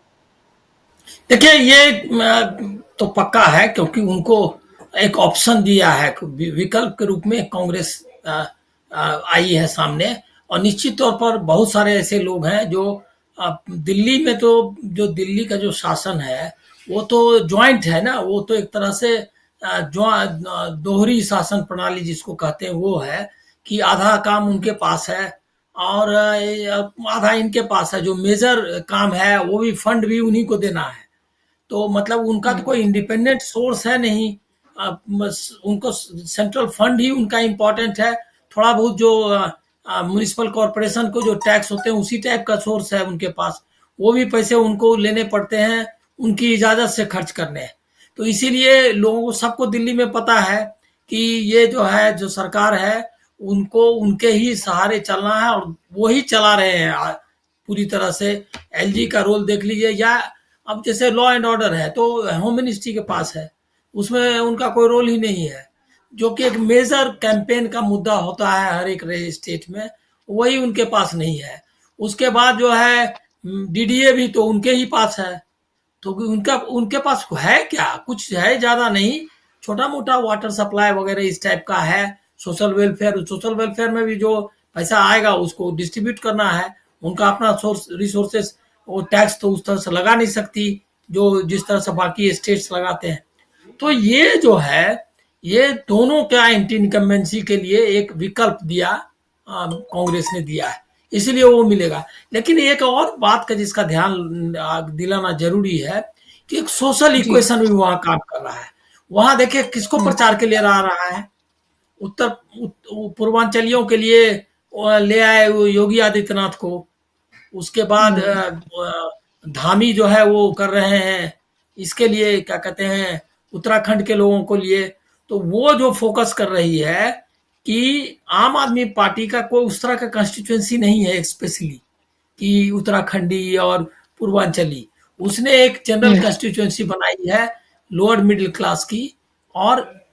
देखिए, ये तो पक्का है, क्योंकि उनको एक ऑप्शन दिया है, विकल्प के रूप में कांग्रेस आई है सामने। और निश्चित तौर पर बहुत सारे ऐसे लोग हैं जो दिल्ली में, तो जो दिल्ली का जो शासन है वो तो ज्वाइंट है ना, वो तो एक तरह से दोहरी शासन प्रणाली जिसको कहते हैं वो है, कि आधा काम उनके पास है और आधा इनके पास है। जो मेजर काम है वो भी फंड भी उन्हीं को देना है। तो मतलब उनका तो कोई इंडिपेंडेंट सोर्स है नहीं, उनको सेंट्रल फंड ही उनका इम्पोर्टेंट है। थोड़ा बहुत जो म्युनिसिपल कॉरपोरेशन को जो टैक्स होते हैं उसी टाइप का सोर्स है उनके पास, वो भी पैसे उनको लेने पड़ते हैं उनकी इजाजत से खर्च करने हैं। तो इसीलिए लोगों को, सबको दिल्ली में पता है कि ये जो है, जो सरकार है, उनको उनके ही सहारे चलना है और वो ही चला रहे हैं पूरी तरह से। एलजी का रोल देख लीजिए, या अब जैसे लॉ एंड ऑर्डर है तो होम मिनिस्ट्री के पास है, उसमें उनका कोई रोल ही नहीं है, जो कि एक मेजर कैंपेन का मुद्दा होता है हर एक स्टेट में, वही उनके पास नहीं है। उसके बाद जो है डीडीए भी तो उनके ही पास है, तो उनके पास है क्या, कुछ है, ज्यादा नहीं, छोटा मोटा वाटर सप्लाई वगैरह इस टाइप का है। सोशल वेलफेयर में भी जो पैसा आएगा उसको डिस्ट्रीब्यूट करना है, उनका अपना सोर्स रिसोर्सेस, वो टैक्स तो उस तरह से लगा नहीं सकती जो जिस तरह से बाकी स्टेट्स लगाते हैं। तो ये जो है, ये दोनों का एंटी इनकम्बेंसी के लिए एक विकल्प दिया, कांग्रेस ने दिया है, इसलिए वो मिलेगा। लेकिन एक और बात का जिसका ध्यान दिलाना जरूरी है कि एक सोशल इक्वेशन भी वहां काम कर रहा है। वहां देखिए किसको प्रचार के लिए रहा है, पूर्वांचलियों के लिए ले आए वो योगी आदित्यनाथ को, उसके बाद धामी जो है वो कर रहे हैं, इसके लिए क्या कहते हैं, उत्तराखंड के लोगों को लिए। तो वो जो फोकस कर रही है कि आम आदमी पार्टी का कोई उस तरह का कंस्टिट्यूएंसी नहीं है स्पेशली कि उत्तराखंडी और पूर्वांचली, उसने एक जनरल कंस्टिट्यूएंसी बनाई है लोअर मिडिल क्लास की और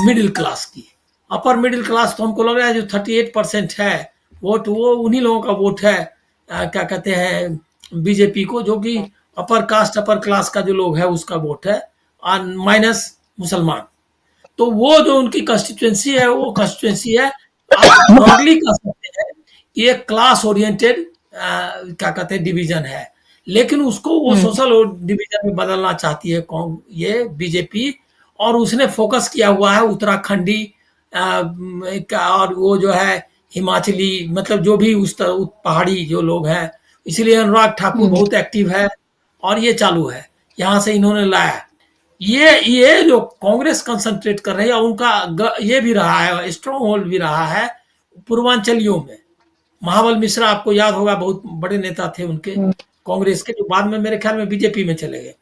मिडिल क्लास की। अपर मिडिल क्लास तो हमको लग रहा है जो 38% है वोट, वो उन्हीं लोगों का वोट है, क्या कहते हैं, बीजेपी को, जो कि अपर कास्ट अपर क्लास का जो लोग है उसका वोट है, और माइनस मुसलमान। तो वो जो उनकी कंस्टिट्यूएंसी है, वो कंस्टिट्यूएंसी है, आप ब्रॉडली कह सकते हैं कि एक क्लास ओरिएंटेड क्या कहते हैं डिवीजन है, लेकिन उसको वो सोशल डिवीजन में बदलना चाहती है ये बीजेपी, और उसने फोकस किया हुआ है उत्तराखंडी और वो जो है हिमाचली, मतलब जो भी उस पहाड़ी जो लोग हैं। इसलिए अनुराग ठाकुर बहुत एक्टिव है और ये चालू है, यहाँ से इन्होंने लाया। ये जो कांग्रेस कंसंट्रेट कर रही है, उनका ये भी रहा है, स्ट्रॉन्ग होल्ड भी रहा है पूर्वांचलियों में। महाबल मिश्रा आपको याद होगा, बहुत बड़े नेता थे उनके कांग्रेस के, जो बाद में मेरे ख्याल में बीजेपी में चले गए।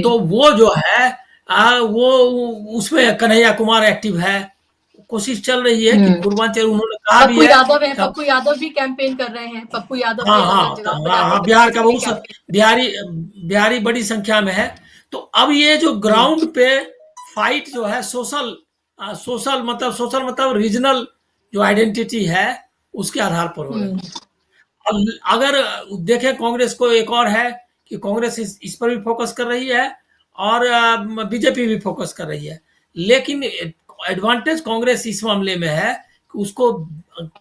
तो वो जो है वो उसमें कन्हैया कुमार एक्टिव है। कोशिश चल रही है कि पूर्वांचल, उन्होंने कहा भी है, पप्पू यादव भी कैंपेन कर रहे हैं, पप्पू यादव बिहार का बहुत बिहारी बड़ी संख्या में है। तो अब ये जो ग्राउंड पे फाइट जो है सोशल मतलब रीजनल जो आइडेंटिटी है उसके आधार पर हो रही है। अगर देखें कांग्रेस को, एक और है कि कांग्रेस इस पर भी फोकस कर रही है और बीजेपी भी फोकस कर रही है, लेकिन एडवांटेज कांग्रेस इस मामले में है कि उसको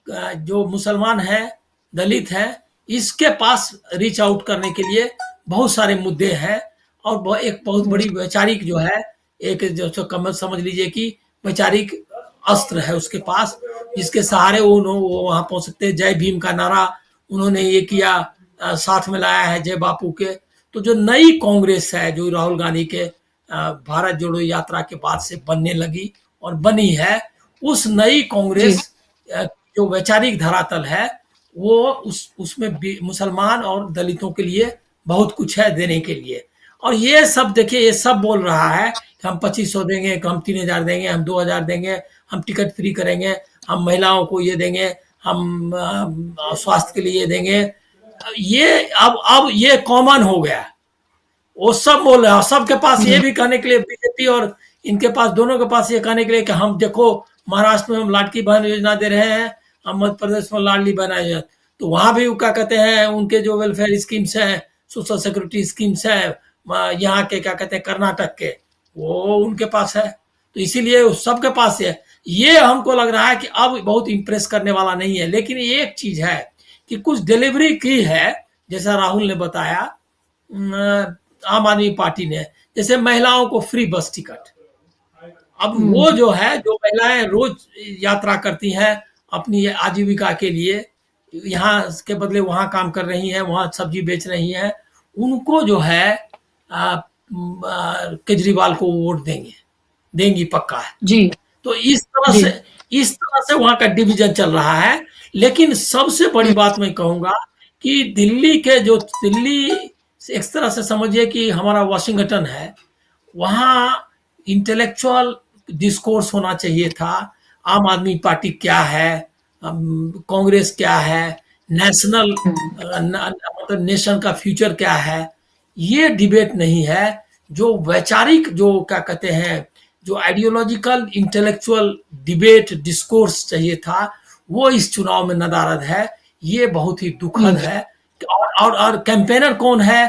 जो मुसलमान है, दलित है, इसके पास रीच आउट करने के लिए बहुत सारे मुद्दे हैं, और एक बहुत बड़ी वैचारिक जो है, एक जो समझ लीजिए कि वैचारिक अस्त्र है उसके पास, जिसके सहारे वो वहां पहुंच सकते हैं। जय भीम का नारा उन्होंने ये किया, साथ में लाया है जय बापू के। तो जो नई कांग्रेस है, जो राहुल गांधी के भारत जोड़ो यात्रा के बाद से बनने लगी और बनी है, उस नई कांग्रेस जो वैचारिक धरातल है, वो उसमें मुसलमान और दलितों के लिए बहुत कुछ है देने के लिए। और ये सब देखिए, ये सब बोल रहा है कि हम 2500 देंगे, हम 3000 देंगे, हम 2000 देंगे, हम टिकट फ्री करेंगे, हम महिलाओं को ये देंगे, हम स्वास्थ्य के लिए ये देंगे। ये अब ये कॉमन हो गया, वो सब बोल रहे हैं। सबके पास ये भी कहने के लिए, बीजेपी और इनके पास, दोनों के पास ये कहने के लिए कि हम देखो महाराष्ट्र में हम लाडकी बहन योजना दे रहे हैं, हम मध्य प्रदेश में लाडली बहन योजना, तो वहां भी क्या कहते हैं, उनके जो वेलफेयर स्कीम्स हैं, सोशल सिक्योरिटी स्कीम्स है, यहाँ के क्या कहते हैं कर्नाटक के, वो उनके पास है। तो इसीलिए सबके पास है। ये हमको लग रहा है कि अब बहुत इंप्रेस करने वाला नहीं है, लेकिन एक चीज है कि कुछ डिलीवरी की है, जैसा राहुल ने बताया, आम आदमी पार्टी ने, जैसे महिलाओं को फ्री बस टिकट। अब वो जो है, जो महिलाएं रोज यात्रा करती हैं अपनी आजीविका के लिए, यहाँ के बदले वहां काम कर रही हैं, वहां सब्जी बेच रही हैं, उनको जो है केजरीवाल को वोट देंगी पक्का है जी। तो इस तरह से इस तरह से वहां का डिवीजन चल रहा है। लेकिन सबसे बड़ी बात मैं कहूंगा कि दिल्ली से एक तरह से समझिए कि हमारा वाशिंगटन है, वहां इंटेलेक्चुअल डिस्कोर्स होना चाहिए था। आम आदमी पार्टी क्या है, कांग्रेस क्या है, नेशनल मतलब नेशन का फ्यूचर क्या है, ये डिबेट नहीं है। जो वैचारिक, जो क्या कहते हैं, जो आइडियोलॉजिकल इंटेलेक्चुअल डिबेट डिस्कोर्स चाहिए था, वो इस चुनाव में नदारद है। ये बहुत ही दुखद है। और कैंपेनर कौन है?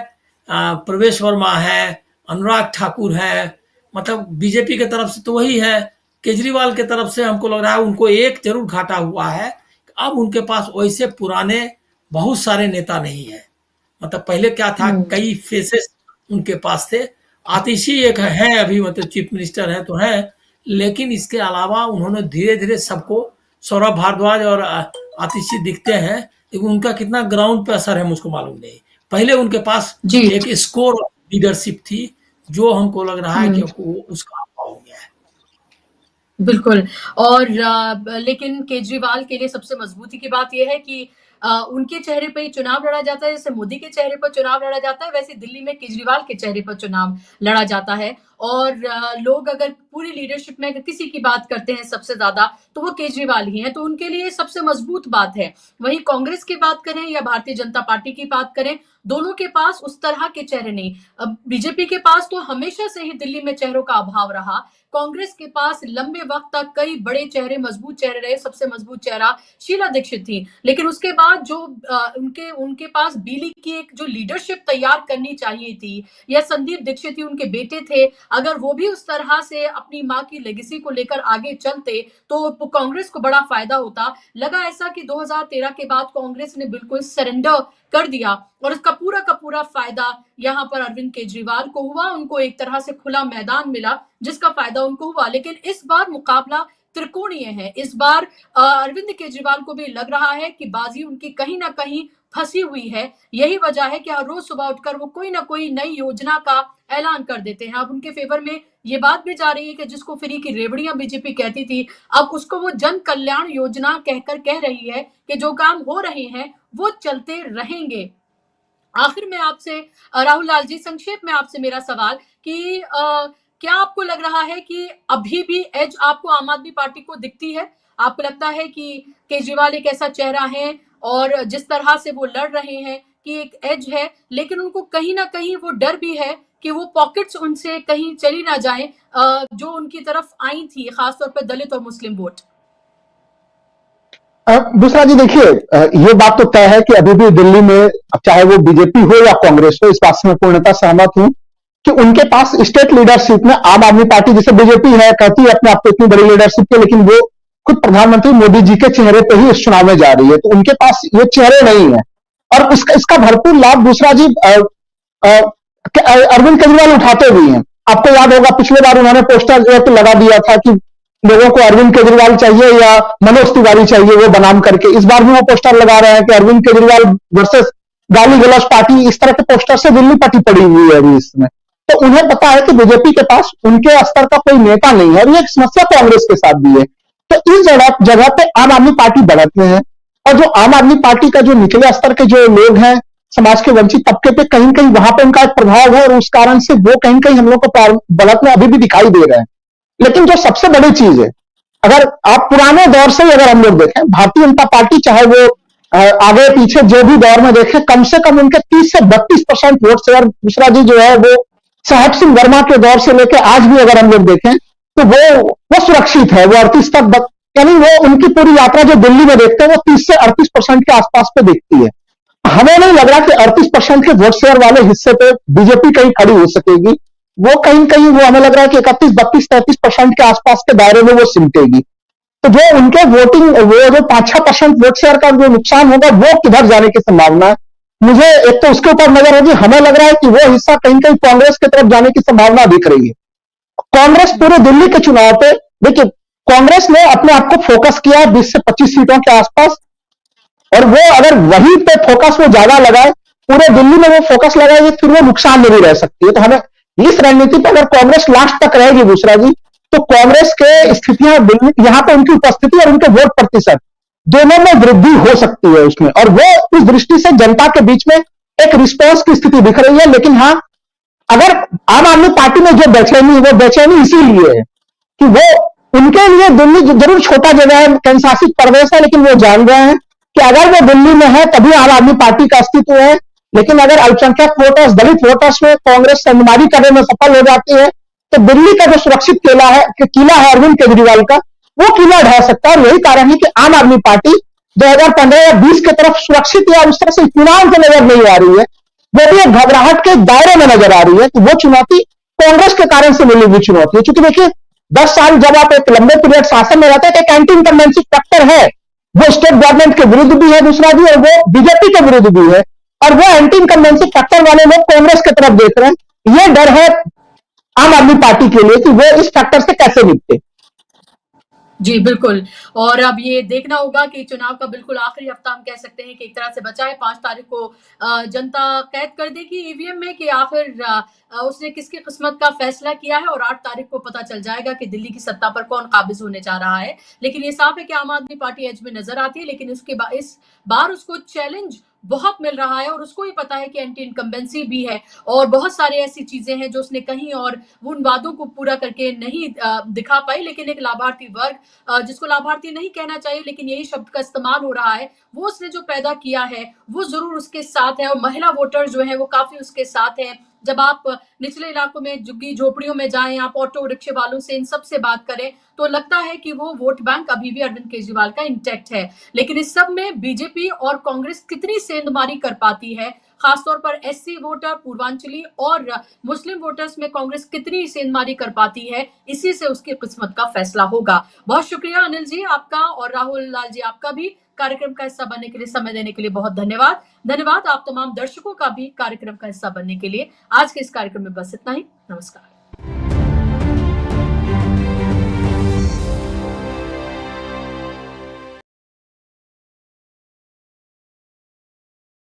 प्रवेश वर्मा है, अनुराग ठाकुर है, मतलब बीजेपी की तरफ से तो वही है। केजरीवाल की तरफ से हमको लग रहा है उनको एक जरूर घाटा हुआ है, अब उनके पास वैसे पुराने बहुत सारे नेता नहीं है। मतलब पहले क्या था, कई फेसेस उनके पास थे। आतिशी एक है अभी, मतलब चीफ मिनिस्टर है तो है, लेकिन इसके अलावा उन्होंने धीरे धीरे सबको, सौरभ भारद्वाज और आतिशी दिखते हैं, लेकिन उनका कितना ग्राउंड पे असर है मुझको मालूम नहीं। पहले उनके पास जी एक स्कोर लीडरशिप थी, जो हमको लग रहा है कि उसका अभाव हो गया है। बिल्कुल। और लेकिन केजरीवाल के लिए सबसे मजबूती की बात यह है कि उनके चेहरे पे ही चुनाव लड़ा जाता है। जैसे मोदी के चेहरे पर चुनाव लड़ा जाता है, वैसे दिल्ली में केजरीवाल के चेहरे पर चुनाव लड़ा जाता है। और लोग अगर पूरी लीडरशिप में अगर किसी की बात करते हैं सबसे ज्यादा, तो वो केजरीवाल ही हैं, तो उनके लिए सबसे मजबूत बात है। वहीं कांग्रेस की बात करें या भारतीय जनता पार्टी की बात करें, दोनों के पास उस तरह के चेहरे नहीं। अब बीजेपी के पास तो हमेशा से ही दिल्ली में चेहरों का अभाव रहा। कांग्रेस के पास लंबे वक्त तक कई बड़े चेहरे, मजबूत चेहरे रहे। सबसे मजबूत चेहरा शीला दीक्षित थी, लेकिन उसके बाद जो उनके पास बीली की एक जो लीडरशिप तैयार करनी चाहिए थी, या संदीप दीक्षित ही उनके बेटे थे, अगर वो भी उस तरह से अपनी माँ की लेगेसी को लेकर आगे चलते तो कांग्रेस को बड़ा फायदा होता। लगा ऐसा कि 2013 के बाद कांग्रेस ने बिल्कुल सरेंडर कर दिया, और इसका पूरा का पूरा फायदा यहाँ पर अरविंद केजरीवाल को हुआ। उनको एक तरह से खुला मैदान मिला, जिसका फायदा उनको हुआ। लेकिन इस बार मुकाबला त्रिकोणीय है। इस बार अरविंद केजरीवाल को भी लग रहा है कि बाजी उनकी कहीं ना कहीं फंसी हुई है। यही वजह है कि हर रोज सुबह उठकर वो कोई ना कोई नई योजना का ऐलान कर देते हैं। अब उनके फेवर में ये बात भी जा रही है कि जिसको फ्री की रेवड़ियां बीजेपी कहती थी, अब उसको वो जन कल्याण योजना कहकर कह रही है कि जो काम हो रहे हैं वो चलते रहेंगे। आखिर में आपसे राहुल लाल जी, संक्षेप में आपसे मेरा सवाल कि क्या आपको लग रहा है कि अभी भी एज आपको आम आदमी पार्टी को दिखती है? आपको लगता है कि केजरीवाल एक ऐसा चेहरा है और जिस तरह से वो लड़ रहे हैं कि एक एज है, लेकिन उनको कहीं ना कहीं वो डर भी है कि वो पॉकेट्स उनसे कहीं चली ना जाएं, जो उनकी तरफ आई थी, खासतौर पर दलित और मुस्लिम वोट? दूसरा जी देखिए, ये बात तो तय है कि अभी भी दिल्ली में चाहे वो बीजेपी हो या कांग्रेस हो, इस बात से मैं पूर्णतः सहमत हूं कि उनके पास स्टेट लीडरशिप में आम आदमी पार्टी, जैसे बीजेपी है, कहती है अपने आप को इतनी बड़ी लीडरशिप के, लेकिन वो खुद प्रधानमंत्री मोदी जी के चेहरे पर ही इस चुनाव में जा रही है, तो उनके पास ये चेहरे नहीं है। और इसका भरपूर लाभ दूसरा जी अरविंद केजरीवाल उठाते भी हैं। आपको याद होगा पिछले बार उन्होंने पोस्टर जो है तो लगा दिया था कि लोगों को अरविंद केजरीवाल चाहिए या मनोज तिवारी चाहिए, वो बनाम करके। इस बार भी वो पोस्टर लगा रहे हैं कि अरविंद केजरीवाल वर्सेस गाली गलौज पार्टी। इस तरह के पोस्टर से दिल्ली पटी पड़ी हुई है अभी इसमें। तो उन्हें पता है कि बीजेपी के पास उनके स्तर का कोई नेता नहीं है, और ये समस्या कांग्रेस के साथ भी है। तो इस जगह पे आम आदमी पार्टी बढ़त में है, और जो आम आदमी पार्टी का जो निचले स्तर के जो लोग हैं, समाज के वंचित तबके पे, कहीं कहीं वहां पे उनका एक प्रभाव है, और उस कारण से वो कहीं कहीं हम लोग को बढ़त में अभी भी दिखाई दे रहे हैं। लेकिन जो सबसे बड़ी चीज है, अगर आप पुराने दौर से अगर हम लोग देखें, भारतीय जनता पार्टी चाहे वो आगे पीछे जो भी दौर में देखें, कम से कम उनके 30 से 32% वोट शेयर मिश्रा जी जो है वो साहेब सिंह वर्मा के दौर से लेकर आज भी अगर हम लोग देखें तो वो सुरक्षित है। वो 38 तक, यानी वो उनकी पूरी यात्रा जो दिल्ली में देखते हैं वो 30 से 38% के आसपास पे दिखती है। हमें नहीं लग रहा कि 38% के वोट शेयर वाले हिस्से पे बीजेपी कहीं खड़ी हो सकेगी। वो कहीं कहीं वो हमें लग रहा है कि 31, 32, 33% के आसपास के दायरे में वो सिमटेगी। तो जो उनके वोटिंग, वो जो 5-6% वोट शेयर का जो नुकसान होगा, वो किधर जाने की संभावना है, मुझे एक तो उसके ऊपर नजर होगी। हमें लग रहा है कि वो हिस्सा कहीं कहीं कांग्रेस की तरफ जाने की संभावना दिख रही है। कांग्रेस पूरे दिल्ली के चुनाव पे, देखिए कांग्रेस ने अपने आप को फोकस किया 20 से 25 सीटों के आसपास, और वो अगर वहीं पे फोकस वो ज्यादा लगाए, पूरे दिल्ली में वो फोकस लगाएगी, फिर वो नुकसान में भी रह सकती है। तो हमें इस रणनीति पर अगर कांग्रेस लास्ट तक रहेगी दूसरा जी, तो कांग्रेस के स्थितियां यहाँ पे उनकी उपस्थिति और उनके वोट प्रतिशत दोनों में वृद्धि हो सकती है उसमें, और वो उस दृष्टि से जनता के बीच में एक रिस्पांस की स्थिति दिख रही है। लेकिन हाँ, अगर आम आदमी पार्टी में जो बेचैनी है वो बेचैनी इसीलिए है कि वो उनके लिए दिल्ली जरूर छोटा जगह है, केंद्रशासित प्रदेश है, लेकिन वो जान रहे हैं कि अगर वो दिल्ली में है तभी आम आदमी पार्टी का अस्तित्व है। लेकिन अगर अल्पसंख्यक वोटर्स, दलित वोटर्स में कांग्रेस सेंधमारी करने में सफल हो जाती है तो दिल्ली का जो सुरक्षित किला है अरविंद केजरीवाल का, वो किला ढह सकता है। और यही कारण है कि आम आदमी पार्टी 2015 या 20 की तरफ सुरक्षित या उस तरह से इत्मीनान से नजर नहीं आ रही है, वो भी एक घबराहट के दायरे में नजर आ रही है। तो वो चुनौती कांग्रेस के कारण से मिली हुई चुनौती है। चूंकि देखिए 10 साल जब आप एक लंबे पीरियड शासन में रहते हैं तो एक एंटी इनकम्बेंसी फैक्टर है, वो स्टेट गवर्नमेंट के विरुद्ध भी है दूसरा भी, और वो बीजेपी के विरुद्ध भी है, और वो एंटी इनकम्बेंसी फैक्टर वाले लोग कांग्रेस की तरफ देख रहे हैं। ये डर है आम आदमी पार्टी के लिए कि वो इस फैक्टर से कैसे निपटे। जी बिल्कुल। और अब ये देखना होगा कि चुनाव का बिल्कुल आखिरी हफ्ता हम कह सकते हैं कि एक तरह से बचा है। 5 तारीख को जनता कैद कर देगी ईवीएम में कि आखिर उसने किसकी किस्मत का फैसला किया है, और 8 तारीख को पता चल जाएगा कि दिल्ली की सत्ता पर कौन काबिज होने जा रहा है। लेकिन ये साफ है कि आम आदमी पार्टी एज में नजर आती है, लेकिन इस बार उसको चैलेंज बहुत मिल रहा है, और उसको ही पता है कि एंटी इनकम्बेंसी भी है और बहुत सारी ऐसी चीजें हैं जो उसने कहीं और उन वादों को पूरा करके नहीं दिखा पाई। लेकिन एक लाभार्थी वर्ग, जिसको लाभार्थी नहीं कहना चाहिए लेकिन यही शब्द का इस्तेमाल हो रहा है, वो उसने जो पैदा किया है वो जरूर उसके साथ है, और महिला वोटर जो है वो काफी उसके साथ है। जब आप निचले इलाकों में, झुग्गी झोपड़ियों में जाएं, आप ऑटो रिक्शे वालों से, इन सब से बात करें तो लगता है कि वो वोट बैंक अभी भी अरविंद केजरीवाल का इंटैक्ट है। लेकिन इस सब में बीजेपी और कांग्रेस कितनी सेंधमारी कर पाती है, खासतौर पर एससी वोटर, पूर्वांचली और मुस्लिम वोटर्स में कांग्रेस कितनी सेंधमारी कर पाती है, इसी से उसकी किस्मत का फैसला होगा। बहुत शुक्रिया अनिल जी आपका, और राहुल लाल जी आपका भी कार्यक्रम का हिस्सा बनने के लिए, समय देने के लिए बहुत धन्यवाद। आप तमाम दर्शकों का भी कार्यक्रम का हिस्सा बनने के लिए। आज के इस कार्यक्रम में बस इतना ही। नमस्कार।